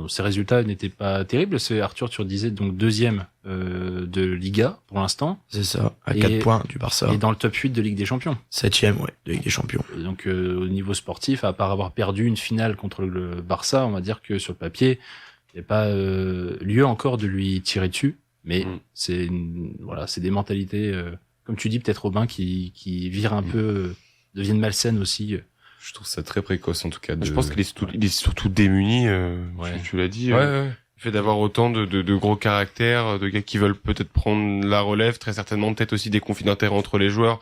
ses résultats n'étaient pas terribles. C'est Arthur, tu disais donc deuxième de Liga pour l'instant. C'est ça, à 4 points du Barça. Et dans le top 8 de Ligue des Champions. 7e, de Ligue des Champions. Et donc au niveau sportif, à part avoir perdu une finale contre le Barça, on va dire que sur le papier, il n'y a pas lieu encore de lui tirer dessus. Mais c'est des mentalités, comme tu dis, peut-être Robin, qui virent un peu, deviennent malsaines aussi. Je trouve ça très précoce en tout cas. Je pense qu'il est surtout démuni. Tu l'as dit. Le fait d'avoir autant de gros caractères, de gars qui veulent peut-être prendre la relève, très certainement peut-être aussi des conflits d'intérêts entre les joueurs.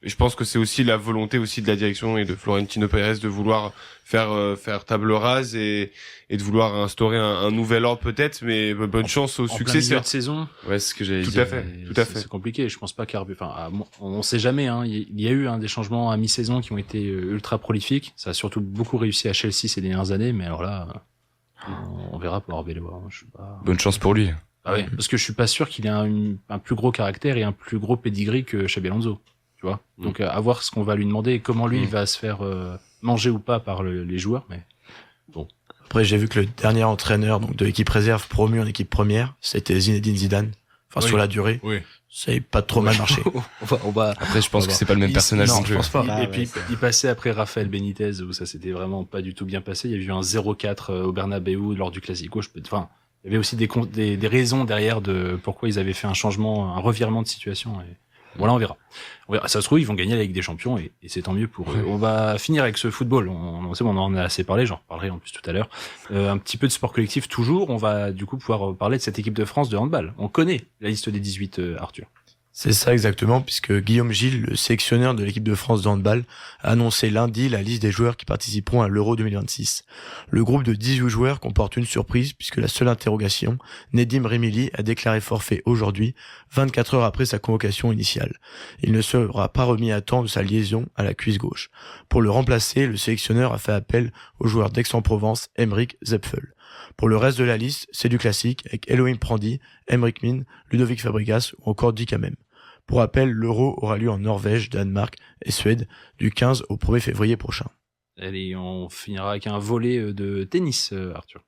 Et je pense que c'est aussi la volonté aussi de la direction et de Florentino Pérez de vouloir faire table rase et de vouloir instaurer un nouvel ordre peut-être, mais bonne chance au successeur. De saison. Ouais, c'est ce que j'allais dire. Tout à fait. C'est compliqué. Je pense pas on sait jamais, hein. Il y a eu, des changements à mi-saison qui ont été ultra prolifiques. Ça a surtout beaucoup réussi à Chelsea ces dernières années, mais alors là, on verra pour Arbeloa. Bonne chance pour lui. Ah ouais, parce que je suis pas sûr qu'il ait un plus gros caractère et un plus gros pedigree que Xabi Alonso. Tu vois. Donc à voir ce qu'on va lui demander et comment lui il va se faire manger ou pas par les joueurs, mais bon. Après, j'ai vu que le dernier entraîneur de l'équipe réserve promu en équipe première, c'était Zinedine Zidane. Enfin, sur la durée, ça n'a pas trop mal marché. Après, je pense que c'est pas le même personnage non plus. Je pense pas. Et puis, il passait après Rafael Benitez, où ça s'était vraiment pas du tout bien passé. Il y a eu un 0-4 au Bernabéu lors du Classico. Il y avait aussi des raisons derrière de pourquoi ils avaient fait un changement, un revirement de situation. Et voilà, on verra. Ça se trouve, ils vont gagner la Ligue des Champions et c'est tant mieux pour eux. On va finir avec ce football. On en a assez parlé, j'en reparlerai en plus tout à l'heure. Un petit peu de sport collectif toujours. On va du coup pouvoir parler de cette équipe de France de handball. On connaît la liste des 18, Arthur. C'est ça exactement, puisque Guillaume Gilles, le sélectionneur de l'équipe de France de handball, a annoncé lundi la liste des joueurs qui participeront à l'Euro 2026. Le groupe de 18 joueurs comporte une surprise, puisque la seule interrogation, Nedim Remili, a déclaré forfait aujourd'hui, 24 heures après sa convocation initiale. Il ne sera pas remis à temps de sa liaison à la cuisse gauche. Pour le remplacer, le sélectionneur a fait appel au joueur d'Aix-en-Provence, Emeric Zepfel. Pour le reste de la liste, c'est du classique, avec Elohim Prandi, Emric Min, Ludovic Fabregas ou encore Dick Hamem. Pour rappel, l'Euro aura lieu en Norvège, Danemark et Suède du 15 au 1er février prochain. Allez, on finira avec un volley de tennis, Arthur.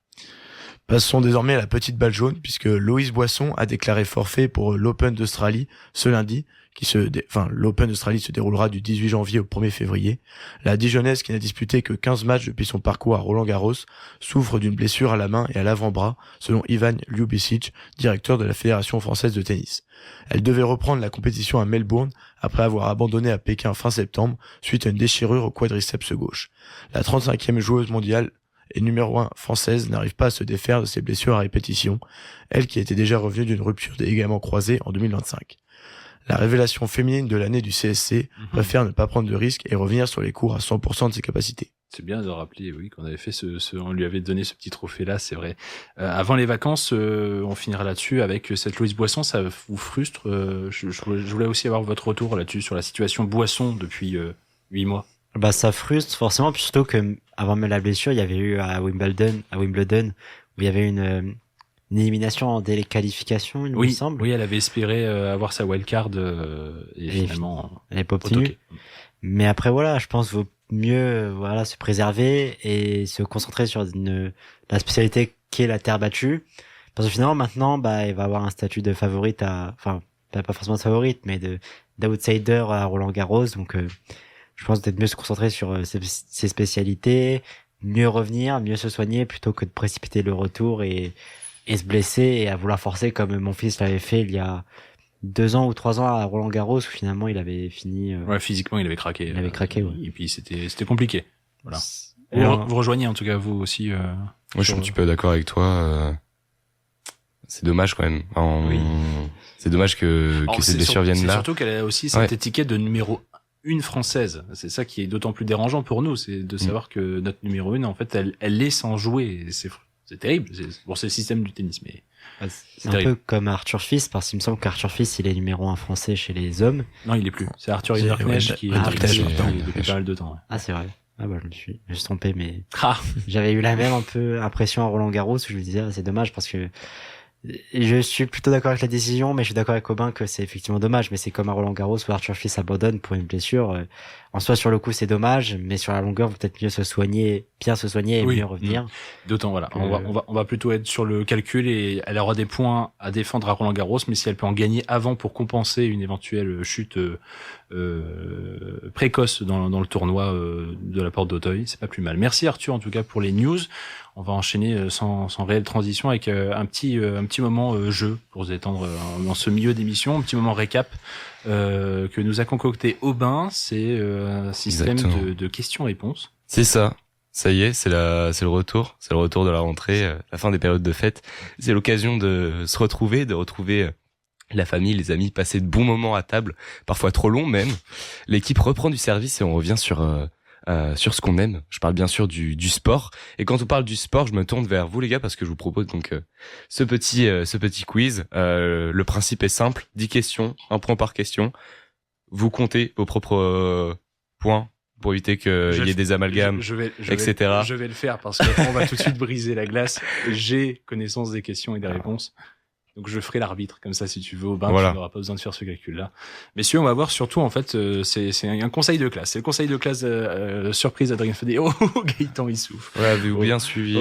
Passons désormais à la petite balle jaune, puisque Loïs Boisson a déclaré forfait pour l'Open d'Australie ce lundi, l'Open d'Australie se déroulera du 18 janvier au 1er février. La Dijonnaise, qui n'a disputé que 15 matchs depuis son parcours à Roland-Garros, souffre d'une blessure à la main et à l'avant-bras, selon Ivan Ljubicic, directeur de la Fédération française de tennis. Elle devait reprendre la compétition à Melbourne après avoir abandonné à Pékin fin septembre suite à une déchirure au quadriceps gauche. La 35e joueuse mondiale et numéro 1 française n'arrive pas à se défaire de ses blessures à répétition, elle qui était déjà revenue d'une rupture des ligaments croisés en 2025. La révélation féminine de l'année du CSC préfère ne pas prendre de risques et revenir sur les cours à 100% de ses capacités. C'est bien de rappeler, oui, qu'on avait fait on lui avait donné ce petit trophée-là, c'est vrai. Avant les vacances, on finira là-dessus avec cette Loïs Boisson. Ça vous frustre? Je voulais aussi avoir votre retour là-dessus sur la situation Boisson depuis 8 mois. Bah, ça frustre forcément, puis surtout que avant même la blessure, il y avait eu à Wimbledon, où il y avait une élimination dès les qualifications, il me semble. Oui, elle avait espéré avoir sa wildcard et finalement, elle n'est pas obtenue. Mais après, voilà, je pense qu'il vaut mieux, se préserver et se concentrer sur la spécialité qui est la terre battue. Parce que finalement, maintenant, il va avoir un statut de favorite pas forcément de favorite, mais d'outsider à Roland Garros. Donc, je pense peut-être mieux se concentrer sur ses spécialités, mieux revenir, mieux se soigner plutôt que de précipiter le retour et se blesser et à vouloir forcer comme mon fils l'avait fait il y a 2 ans ou 3 ans à Roland Garros où finalement il avait fini. Ouais, physiquement il avait craqué. Il avait craqué, ouais. Et puis c'était compliqué. Voilà. Vous rejoignez en tout cas vous aussi. Moi je suis un petit peu d'accord avec toi. C'est dommage quand même. C'est dommage que ces blessures viennent là. C'est surtout qu'elle a aussi cette étiquette de numéro 1 française. C'est ça qui est d'autant plus dérangeant pour nous, c'est de savoir que notre numéro 1 en fait elle est sans jouer. C'est terrible. C'est le système du tennis, mais c'est un peu comme Arthur Fils, parce qu'il me semble qu'Arthur Fils, il est numéro 1 français chez les hommes. Non, il est plus. C'est Arthur Hinderknecht qui est depuis pas mal de temps. Ouais. Ah, c'est vrai. Ah bah je me suis trompé, mais j'avais eu la même un peu impression à Roland Garros où je me disais c'est dommage parce que je suis plutôt d'accord avec la décision, mais je suis d'accord avec Aubin que c'est effectivement dommage. Mais c'est comme à Roland Garros où Arthur Fils abandonne pour une blessure. En soi, sur le coup, c'est dommage, mais sur la longueur, vous peut-être bien se soigner et mieux revenir. D'autant, voilà. On va plutôt être sur le calcul et elle aura des points à défendre à Roland Garros, mais si elle peut en gagner avant pour compenser une éventuelle chute précoce dans le tournoi de la Porte d'Auteuil, c'est pas plus mal. Merci Arthur en tout cas pour les news. On va enchaîner sans réelle transition avec un petit moment jeu pour se détendre dans ce milieu d'émission, un petit moment récap que nous a concocté Aubin. C'est un système de questions-réponses. C'est ça. Ça y est, c'est le retour. C'est le retour de la rentrée, la fin des périodes de fête. C'est l'occasion de se retrouver, de retrouver la famille, les amis, passer de bons moments à table, parfois trop longs même. L'équipe reprend du service et on revient sur ce qu'on aime. Je parle bien sûr du sport. Et quand on parle du sport, je me tourne vers vous les gars parce que je vous propose donc ce petit quiz. Le principe est simple, 10 questions, 1 point par question. Vous comptez vos propres points pour éviter qu'il y ait des amalgames, etc. Je vais le faire parce qu'on va tout de suite briser la glace. J'ai connaissance des questions et des réponses. Donc je ferai l'arbitre, comme ça si tu veux, Aubin, tu n'auras pas besoin de faire ce calcul-là. Messieurs, on va voir surtout, en fait, c'est un conseil de classe. C'est le conseil de classe surprise d'Adrien Fedé. Oh, Gaëtan, il souffle. Ouais, avez-vous bien suivi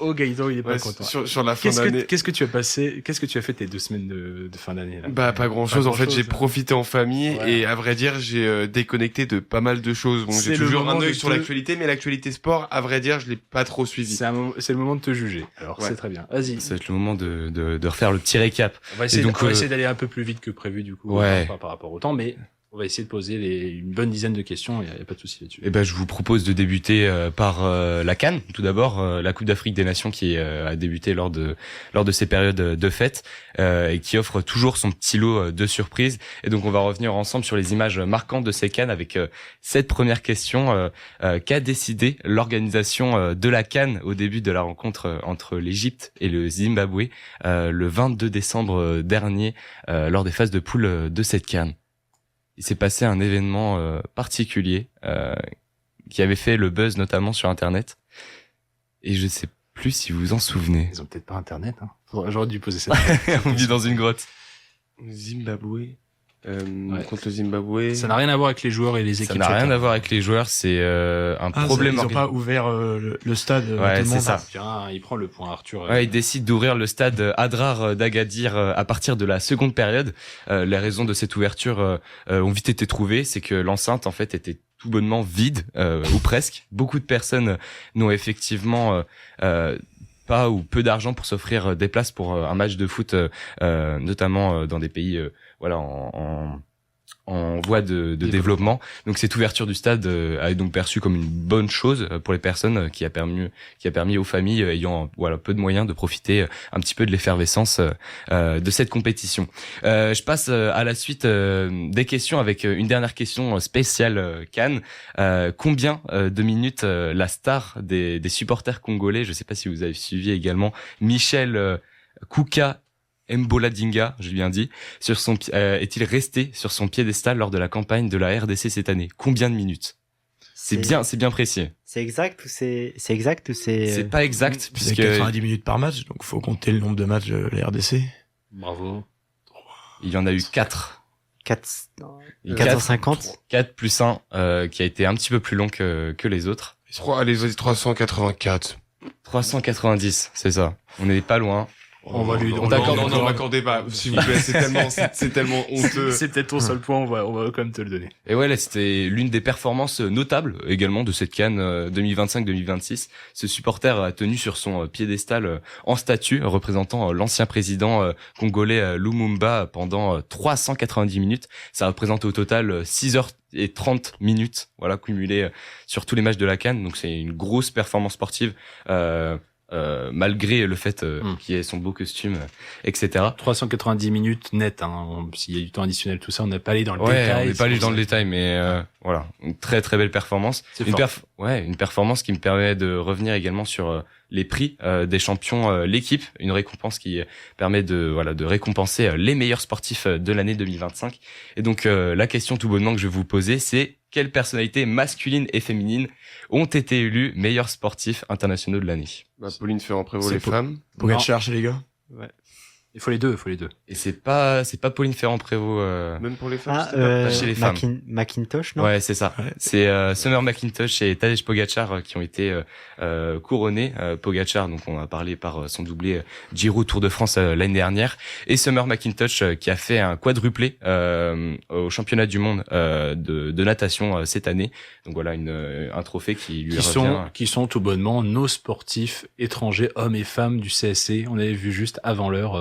Gaëtan, il est pas content. Sur la fin d'année. Qu'est-ce que tu as fait tes 2 semaines de fin d'année là? Bah pas grand chose. En fait, j'ai profité en famille et à vrai dire, j'ai déconnecté de pas mal de choses. Bon, j'ai toujours un œil sur l'actualité, mais l'actualité sport, à vrai dire, je l'ai pas trop suivi. C'est le moment de te juger. Alors c'est très bien. Vas-y. Ça va être le moment de refaire le petit récap. On va essayer d'aller un peu plus vite que prévu du coup, par rapport au temps, mais on va essayer de poser une bonne dizaine de questions, il y a pas de souci là-dessus. Eh ben je vous propose de débuter par la CAN, tout d'abord la Coupe d'Afrique des Nations qui a débuté lors de ces périodes de fête et qui offre toujours son petit lot de surprises. Et donc on va revenir ensemble sur les images marquantes de ces CAN avec cette première question qu'a décidé l'organisation de la CAN au début de la rencontre entre l'Égypte et le Zimbabwe le 22 décembre dernier lors des phases de poule de cette CAN. Il s'est passé un événement particulier qui avait fait le buzz notamment sur Internet. Et je sais plus si vous vous en souvenez. Ils ont peut-être pas Internet. Hein. J'aurais dû poser cette On vit dans une grotte. Zimbabwe. Contre le Zimbabwe. Ça n'a rien à voir avec les joueurs et les équipes. Ça n'a rien à voir avec les joueurs, c'est un problème. Ils n'ont pas ouvert le stade. Ouais, c'est ça. Bien, il prend le point, Arthur. Ouais, il décide d'ouvrir le stade Adrar d'Agadir à partir de la seconde période. Les raisons de cette ouverture ont vite été trouvées, c'est que l'enceinte en fait était tout bonnement vide ou presque. Beaucoup de personnes n'ont effectivement pas ou peu d'argent pour s'offrir des places pour un match de foot, notamment dans des pays en voie de développement. Donc cette ouverture du stade a été donc perçue comme une bonne chose pour les personnes qui a permis aux familles ayant peu de moyens de profiter un petit peu de l'effervescence de cette compétition. Je passe à la suite des questions avec une dernière question spéciale CAN. Combien de minutes la star des supporters congolais, je sais pas si vous avez suivi également, Michel Kouka Mboladinga, j'ai bien dit, est-il resté sur son piédestal lors de la campagne de la RDC cette année? Combien de minutes? C'est bien précis. C'est exact ou c'est C'est pas exact, Puis c'est puisque 90 minutes par match, donc faut compter le nombre de matchs de la RDC. Bravo. il y en a eu 4. 450. 4 plus 1, qui a été un petit peu plus long que les autres. Allez, vas-y, 384. 390, c'est ça. On n'est pas loin. On va lui- Non, on d'accord, lui- non, m'accordez pas, s'il vous plaît, c'est tellement honteux. C'est peut-être ton seul point, on va quand même te le donner. Et ouais, là, c'était l'une des performances notables également de cette CAN 2025-2026. Ce supporter a tenu sur son piédestal en statue, représentant l'ancien président congolais Lumumba pendant 390 minutes. Ça représente au total 6h30 minutes, voilà, cumulées sur tous les matchs de la CAN. Donc c'est une grosse performance sportive. Malgré le fait qu'il ait son beau costume, etc. 390 minutes net, hein. S'il y a du temps additionnel, tout ça, on n'est pas allé dans le Ouais, détail. on n'est pas allé dans le détail, mais voilà, une très très belle performance. C'est Une fort. une performance qui me permet de revenir également sur les prix des champions, l'équipe, une récompense qui permet de récompenser les meilleurs sportifs de l'année 2025. Et donc la question tout bonnement que je vais vous poser, c'est quelles personnalités masculines et féminines ont été élues meilleurs sportifs internationaux de l'année? Bah, Pauline Ferrand-Prévôt, C'est les pour- femmes. Pogacar chez les gars. Il faut les deux. Et c'est pas Pauline Ferrand-Prévôt. Même pour les femmes. Ah, c'était pas- pas chez les femmes. Macintosh, non? Ouais, c'est ça. Ouais. C'est Summer McIntosh et Tadej Pogacar qui ont été couronnés. Pogacar, donc on a parlé par son doublé Giro Tour de France l'année dernière, et Summer McIntosh qui a fait un quadruplé au championnat du monde de natation cette année. Donc voilà, un trophée qui lui revient. Qui sont tout bonnement nos sportifs étrangers, hommes et femmes du CSC. On avait vu juste avant l'heure,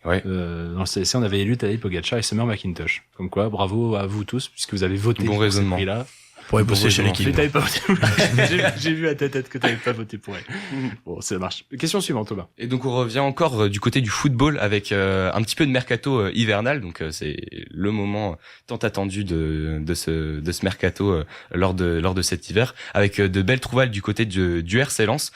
Ouais. dans le CSC, on avait élu Tadej Pogacar et Summer McIntosh. Comme quoi, bravo à vous tous, puisque vous avez voté Bon pour raisonnement. ces prix-là. On pourrait bosser chez Mais l'équipe. t'avais pas voté. J'ai vu à ta tête que t'avais pas voté pour elle. Bon, ça marche. Question suivante, Thomas. Et donc on revient encore du côté du football avec un petit peu de mercato hivernal. Donc c'est le moment tant attendu de ce mercato lors de cet hiver, avec de belles trouvailles du côté du RC Lens.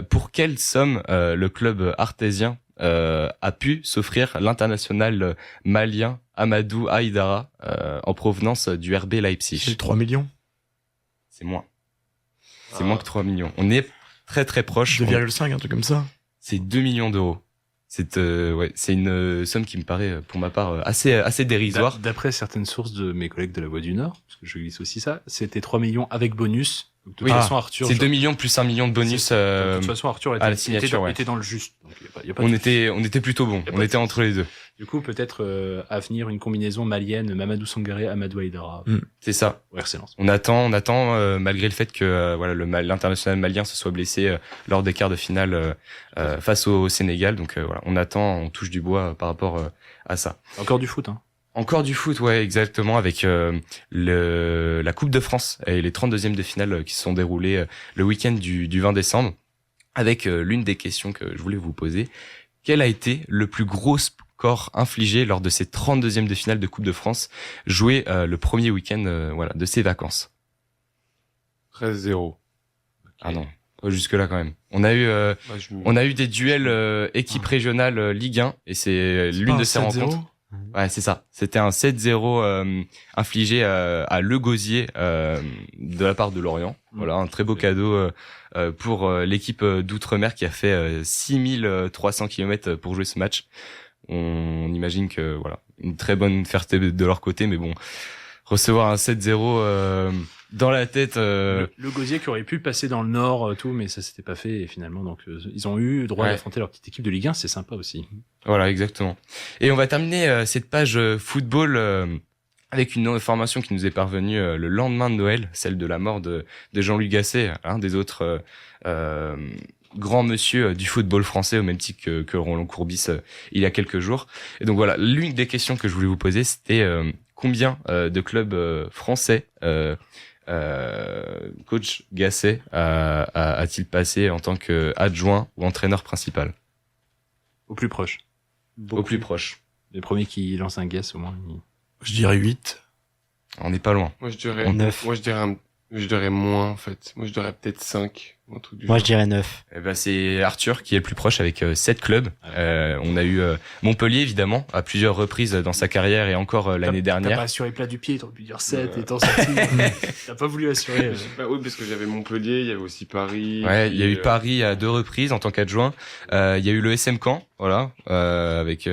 Pour quelle somme le club artésien a pu s'offrir l'international malien Amadou Haïdara en provenance du RB Leipzig? C'est 3 millions. C'est moins. C'est moins que 3 millions. On est très très proche. 2,5, un truc comme ça. C'est 2 millions d'euros. C'est une somme qui me paraît pour ma part assez dérisoire. D'après certaines sources de mes collègues de la Voix du Nord, parce que je glisse aussi ça, c'était 3 millions avec bonus. Donc, de toute Oui. façon, Arthur. C'est 2 millions plus 1 million de bonus. De toute façon, Arthur à la signature, ouais. était dans le juste. Donc, y a pas On de- était plutôt bon. Y a pas On de était entre les deux. Du coup, peut-être à venir une combinaison malienne, Mamadou Sangaré, Amadou Haïdara. C'est ça. Ouais, excellence. On attend malgré le fait que l'international malien se soit blessé lors des quarts de finale face au Sénégal. Donc voilà, on attend, on touche du bois par rapport à ça. Encore du foot, hein. Encore du foot, ouais, exactement, avec la Coupe de France et les 32e de finale qui se sont déroulées le week-end du 20 décembre, avec l'une des questions que je voulais vous poser. Quel a été le plus gros score infligé lors de ces 32e de finale de Coupe de France, joué le premier week-end de ces vacances? 13-0. Ah non, pas jusque-là quand même. On a eu des duels équipe régionale Ligue 1, et c'est l'une de ces rencontres. Ouais, c'est ça. C'était un 7-0 infligé à Le Gosier de la part de Lorient. Voilà, un très beau cadeau pour l'équipe d'Outre-mer qui a fait 6300 km pour jouer ce match. On imagine que voilà, une très bonne fierté de leur côté, mais bon, recevoir un 7-0 dans la tête. Le Gosier qui aurait pu passer dans le Nord, tout, mais ça s'était pas fait, et finalement, donc, ils ont eu le droit Ouais. d'affronter leur petite équipe de Ligue 1, c'est sympa aussi. Voilà, exactement. Et on va terminer cette page football avec une information qui nous est parvenue le lendemain de Noël, celle de la mort de Jean-Louis Gasset, un des autres grands monsieur du football français, au même titre que Roland Courbis il y a quelques jours. Et donc voilà, l'une des questions que je voulais vous poser, c'était combien de clubs français coach Gasset a-t-il passé en tant qu'adjoint ou entraîneur principal? Au plus proche. Au plus proche. Les premiers qui lancent un guess, au moins. Je dirais 8. On n'est pas loin. Moi, je dirais, 9. moi, je dirais Je dirais moins, en fait. Moi, je dirais peut-être 5. Un truc du Moi, genre. je dirais 9. Eh ben, c'est Arthur qui est le plus proche avec 7 clubs. On a eu Montpellier, évidemment, à plusieurs reprises dans sa carrière et encore l'année T'as dernière. pas assuré plat du pied, t'aurais pu dire 7 et t'en sorti. T'as pas voulu assurer. Oui, parce que j'avais Montpellier, il y avait aussi Paris. Ouais, il y a puis, eu Paris à 2 reprises en tant qu'adjoint. Il y a eu le SM Caen, voilà, avec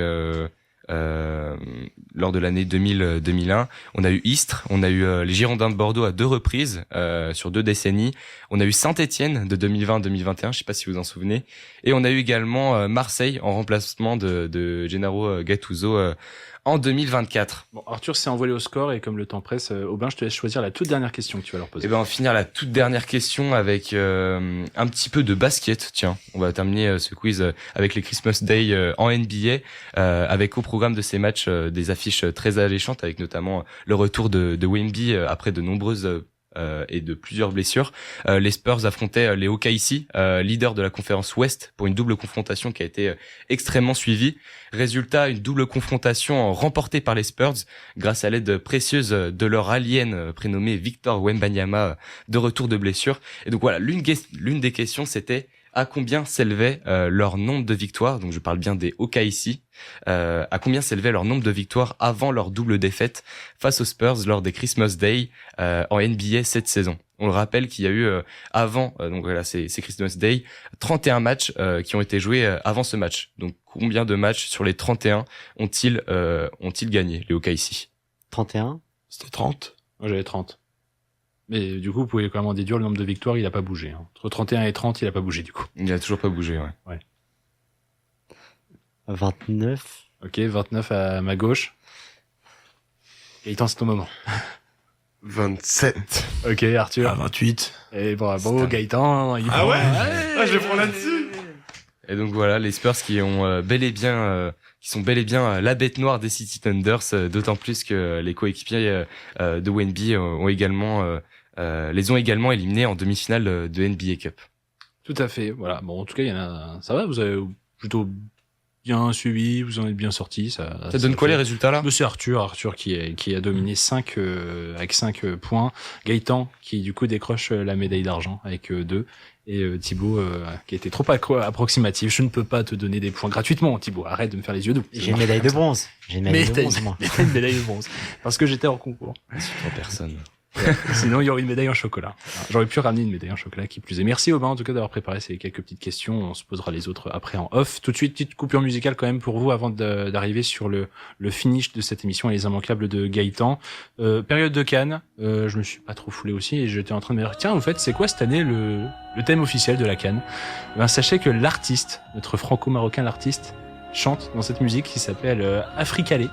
lors de l'année 2000-2001. On a eu Istres, on a eu les Girondins de Bordeaux à 2 reprises sur 2 décennies. On a eu Saint-Étienne de 2020-2021, je sais pas si vous vous en souvenez. Et on a eu également Marseille en remplacement de Gennaro Gattuso en 2024. Bon, Arthur s'est envolé au score et comme le temps presse, Aubin, je te laisse choisir la toute dernière question que tu vas leur poser. Et ben on va finir la toute dernière question avec un petit peu de basket. Tiens, on va terminer ce quiz avec les Christmas Day en NBA, avec au programme de ces matchs des affiches très alléchantes, avec notamment le retour de Wemby après de nombreuses et de plusieurs blessures. Les Spurs affrontaient les OKC, leader de la conférence Ouest, pour une double confrontation qui a été extrêmement suivie. Résultat, une double confrontation remportée par les Spurs grâce à l'aide précieuse de leur alien prénommé Victor Wembanyama, de retour de blessure. Et donc voilà, l'une des questions c'était à combien s'élevait leur nombre de victoires, donc je parle bien des OKC, à combien s'élevait leur nombre de victoires avant leur double défaite face aux Spurs lors des Christmas Day en NBA cette saison. On le rappelle qu'il y a eu avant, donc voilà, ces Christmas Day, 31 matchs qui ont été joués avant ce match. Donc combien de matchs sur les 31 ont-ils gagné, les OKC? 31. C'était 30. Moi, j'avais 30. Mais du coup, vous pouvez quand même en déduire le nombre de victoires, il a pas bougé. Hein. Entre 31 et 30, il a pas bougé du coup. Il a toujours pas bougé, ouais. 29. Ok, 29 à ma gauche. Gaëtan, c'est ton moment. 27. Ok, Arthur. 28. Et bravo, Gaëtan. Ah ouais? Ah, je vais prendre là-dessus. Et donc voilà, les Spurs qui ont qui sont bel et bien la bête noire des City Thunders, d'autant plus que les coéquipiers de Wemby les ont également éliminés en demi-finale de NBA Cup. Tout à fait, voilà. Bon, en tout cas, il y en a. Ça va, vous avez plutôt bien suivi, vous en êtes bien sortis. Ça donne quoi fait... les résultats là? C'est Arthur qui a dominé 5 avec 5 points. Gaëtan qui du coup décroche la médaille d'argent avec 2. Et Thibaut qui était trop approximatif. Je ne peux pas te donner des points gratuitement, Thibaut. Arrête de me faire les yeux doux. J'ai une médaille de bronze. J'ai une médaille de bronze, moi. T'as une médaille de bronze. Parce que j'étais en concours. C'est 3 personnes. Sinon, il y aurait une médaille en chocolat. J'aurais pu ramener une médaille en chocolat qui plus est. Merci Aubin, en tout cas, d'avoir préparé ces quelques petites questions. On se posera les autres après en off. Tout de suite, petite coupure musicale quand même pour vous avant d'arriver sur le finish de cette émission et les immanquables de Gaëtan. Période de Cannes. Je me suis pas trop foulé aussi et j'étais en train de me dire, tiens, en fait, c'est quoi cette année le thème officiel de la Cannes? Ben, sachez que l'artiste, notre franco-marocain l'artiste, chante dans cette musique qui s'appelle Africalé.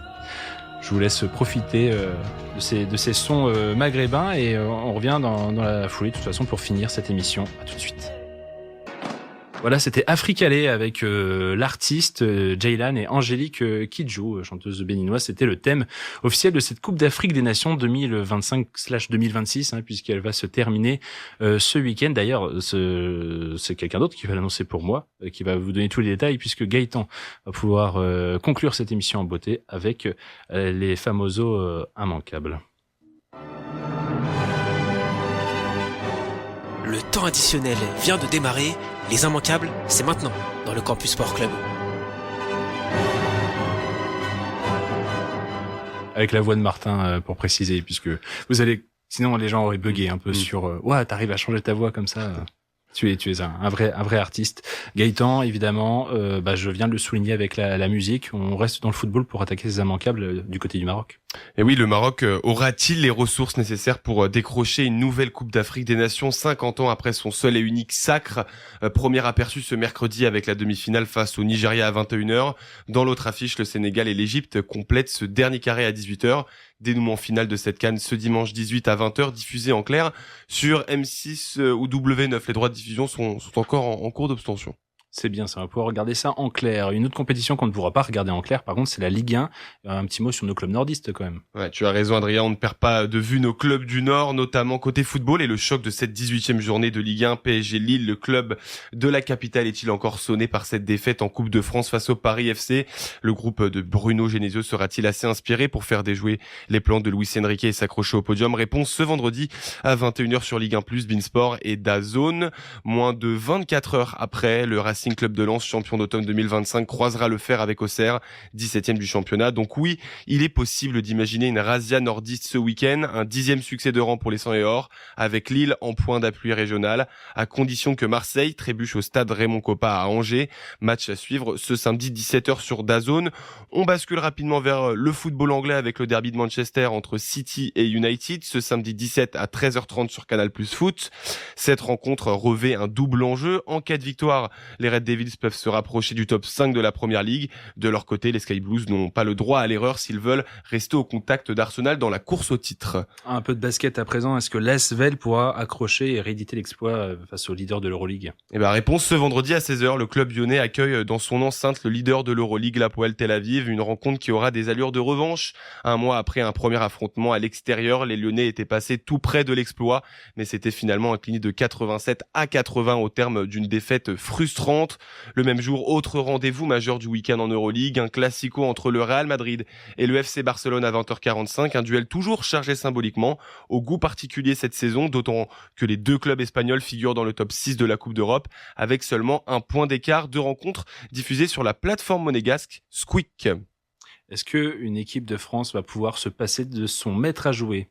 Je vous laisse profiter de ces sons maghrébins et on revient dans la foulée de toute façon pour finir cette émission. À tout de suite. Voilà, c'était Africalé avec l'artiste Jaylan et Angélique Kidjo, chanteuse béninoise. C'était le thème officiel de cette Coupe d'Afrique des Nations 2025/2026, puisqu'elle va se terminer ce week-end. D'ailleurs, c'est quelqu'un d'autre qui va l'annoncer pour moi, qui va vous donner tous les détails, puisque Gaëtan va pouvoir conclure cette émission en beauté avec les famosos immanquables. Le temps additionnel vient de démarrer. Les immanquables, c'est maintenant, dans le Campus Sport Club. Avec la voix de Martin, pour préciser, puisque vous allez... Sinon, les gens auraient bugué un peu sur... Ouais, t'arrives à changer ta voix comme ça. Tu es un vrai artiste. Gaëtan, évidemment, je viens de le souligner avec la musique. On reste dans le football pour attaquer ces immanquables du côté du Maroc. Et oui, le Maroc aura-t-il les ressources nécessaires pour décrocher une nouvelle Coupe d'Afrique des Nations 50 ans après son seul et unique sacre? Premier aperçu ce mercredi avec la demi-finale face au Nigeria à 21h. Dans l'autre affiche, le Sénégal et l'Égypte complètent ce dernier carré à 18h. Dénouement final de cette CAN ce dimanche 18 à 20h, diffusé en clair sur M6 ou W9. Les droits de diffusion sont encore en cours d'obtention. C'est bien, ça va pouvoir regarder ça en clair. Une autre compétition qu'on ne pourra pas regarder en clair, par contre, c'est la Ligue 1. Un petit mot sur nos clubs nordistes quand même. Ouais, tu as raison Adrien, on ne perd pas de vue nos clubs du Nord, notamment côté football, et le choc de cette 18e journée de Ligue 1, PSG Lille, le club de la capitale est-il encore sonné par cette défaite en Coupe de France face au Paris FC? Le groupe de Bruno Genesio sera-t-il assez inspiré pour faire déjouer les plans de Luis Enrique et s'accrocher au podium? Réponse ce vendredi à 21h sur Ligue 1+, Beansport et DAZN. Moins de 24 heures après, le Racing Club de Lens, champion d'automne 2025, croisera le fer avec Auxerre, 17e du championnat. Donc oui, il est possible d'imaginer une razzia nordiste ce week-end, un 10e succès de rang pour les 100 et or, avec Lille en point d'appui régional, à condition que Marseille trébuche au stade Raymond Kopa à Angers. Match à suivre ce samedi 17h sur DAZN. On bascule rapidement vers le football anglais avec le derby de Manchester entre City et United, ce samedi 17 à 13h30 sur Canal+ Foot. Cette rencontre revêt un double enjeu. En cas de victoire, les Red Devils peuvent se rapprocher du top 5 de la Première Ligue. De leur côté, les Sky Blues n'ont pas le droit à l'erreur s'ils veulent rester au contact d'Arsenal dans la course au titre. Un peu de basket à présent. Est-ce que l'ASVEL pourra accrocher et rééditer l'exploit face au leader de l'Euroleague? Réponse ce vendredi à 16h. Le club lyonnais accueille dans son enceinte le leader de l'Euroleague, l'Hapoel Tel Aviv. Une rencontre qui aura des allures de revanche. Un mois après un premier affrontement à l'extérieur, les Lyonnais étaient passés tout près de l'exploit, mais c'était finalement incliné de 87-80 au terme d'une défaite frustrante. Le même jour, autre rendez-vous majeur du week-end en Euroleague, un classico entre le Real Madrid et le FC Barcelone à 20h45, un duel toujours chargé symboliquement, au goût particulier cette saison, d'autant que les deux clubs espagnols figurent dans le top 6 de la Coupe d'Europe, avec seulement un point d'écart. Deux rencontres diffusées sur la plateforme monégasque Squeak. Est-ce qu'une équipe de France va pouvoir se passer de son maître à jouer?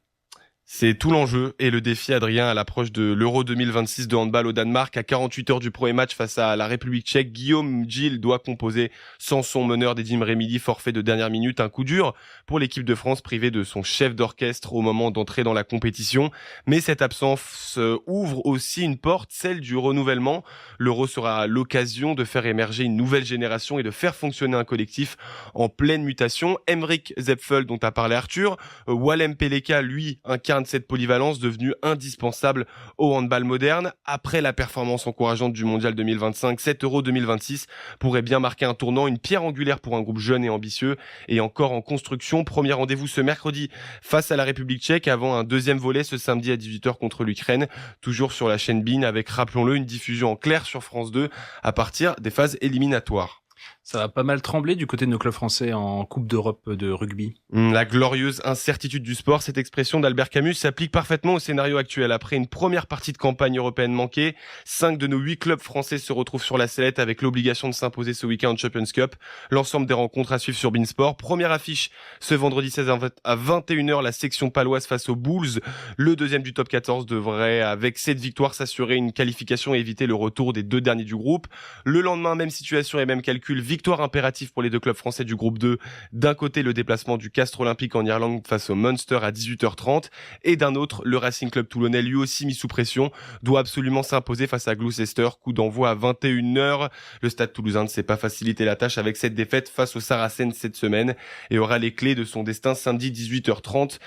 C'est tout l'enjeu et le défi, Adrien, à l'approche de l'Euro 2026 de handball au Danemark. À 48 heures du premier match face à la République tchèque, Guillaume Gilles doit composer sans son meneur Dedim Remili, forfait de dernière minute. Un coup dur pour l'équipe de France, privée de son chef d'orchestre au moment d'entrer dans la compétition. Mais cette absence ouvre aussi une porte, celle du renouvellement. L'Euro sera l'occasion de faire émerger une nouvelle génération et de faire fonctionner un collectif en pleine mutation. Emeric Zepfel, dont a parlé Arthur, Walem Peleka, lui, incarne cette polyvalence devenue indispensable au handball moderne. Après la performance encourageante du mondial 2025, cet Euro 2026 pourrait bien marquer un tournant, une pierre angulaire pour un groupe jeune et ambitieux et encore en construction. Premier rendez-vous ce mercredi face à la République tchèque avant un deuxième volet ce samedi à 18h contre l'Ukraine, toujours sur la chaîne BeIN avec, rappelons-le, une diffusion en clair sur France 2 à partir des phases éliminatoires. Ça va pas mal trembler du côté de nos clubs français en Coupe d'Europe de rugby. La glorieuse incertitude du sport, cette expression d'Albert Camus s'applique parfaitement au scénario actuel. Après une première partie de campagne européenne manquée, 5 de nos 8 clubs français se retrouvent sur la sellette avec l'obligation de s'imposer ce week-end en Champions Cup. L'ensemble des rencontres à suivre sur beIN Sport. Première affiche ce vendredi 16 à 21h, la section paloise face aux Bulls. Le deuxième du top 14 devrait, avec cette victoire, s'assurer une qualification et éviter le retour des deux derniers du groupe. Le lendemain, même situation et même calcul. Victoire impérative pour les deux clubs français du groupe 2. D'un côté, le déplacement du Castres Olympique en Irlande face au Munster à 18h30 et d'un autre, le Racing Club Toulonnais, lui aussi mis sous pression, doit absolument s'imposer face à Gloucester. Coup d'envoi à 21h. Le Stade Toulousain ne s'est pas facilité la tâche avec cette défaite face aux Saracens cette semaine et aura les clés de son destin samedi 18h30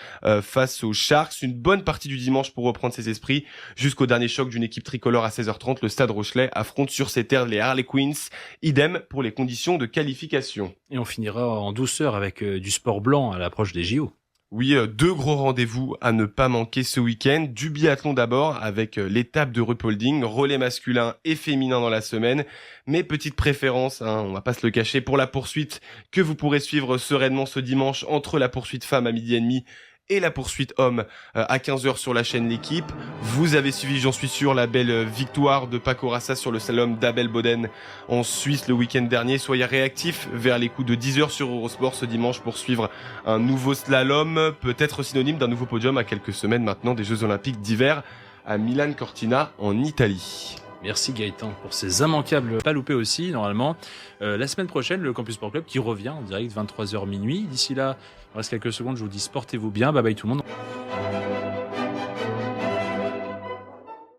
face aux Sharks. Une bonne partie du dimanche pour reprendre ses esprits jusqu'au dernier choc d'une équipe tricolore à 16h30. Le Stade Rochelais affronte sur ses terres les Harlequins. Idem pour les conditions de qualification. Et on finira en douceur avec du sport blanc à l'approche des JO. Oui, deux gros rendez-vous à ne pas manquer ce week-end. Du biathlon d'abord avec l'étape de Ruhpolding, relais masculin et féminin dans la semaine. Mais petite préférence, on va pas se le cacher, pour la poursuite que vous pourrez suivre sereinement ce dimanche entre la poursuite femme à 12h30 et la poursuite homme à 15h sur la chaîne L'équipe. Vous avez suivi, j'en suis sûr, la belle victoire de Paco Raça sur le slalom d'Abel Boden en Suisse le week-end dernier. Soyez réactifs vers les coups de 10h sur Eurosport ce dimanche pour suivre un nouveau slalom, peut-être synonyme d'un nouveau podium à quelques semaines maintenant des Jeux Olympiques d'hiver à Milan Cortina en Italie. Merci Gaëtan pour ces immanquables pas loupés aussi, normalement. La semaine prochaine, le Campus Sport Club qui revient en direct 23h minuit. D'ici là, il reste quelques secondes, je vous dis portez-vous bien. Bye bye tout le monde.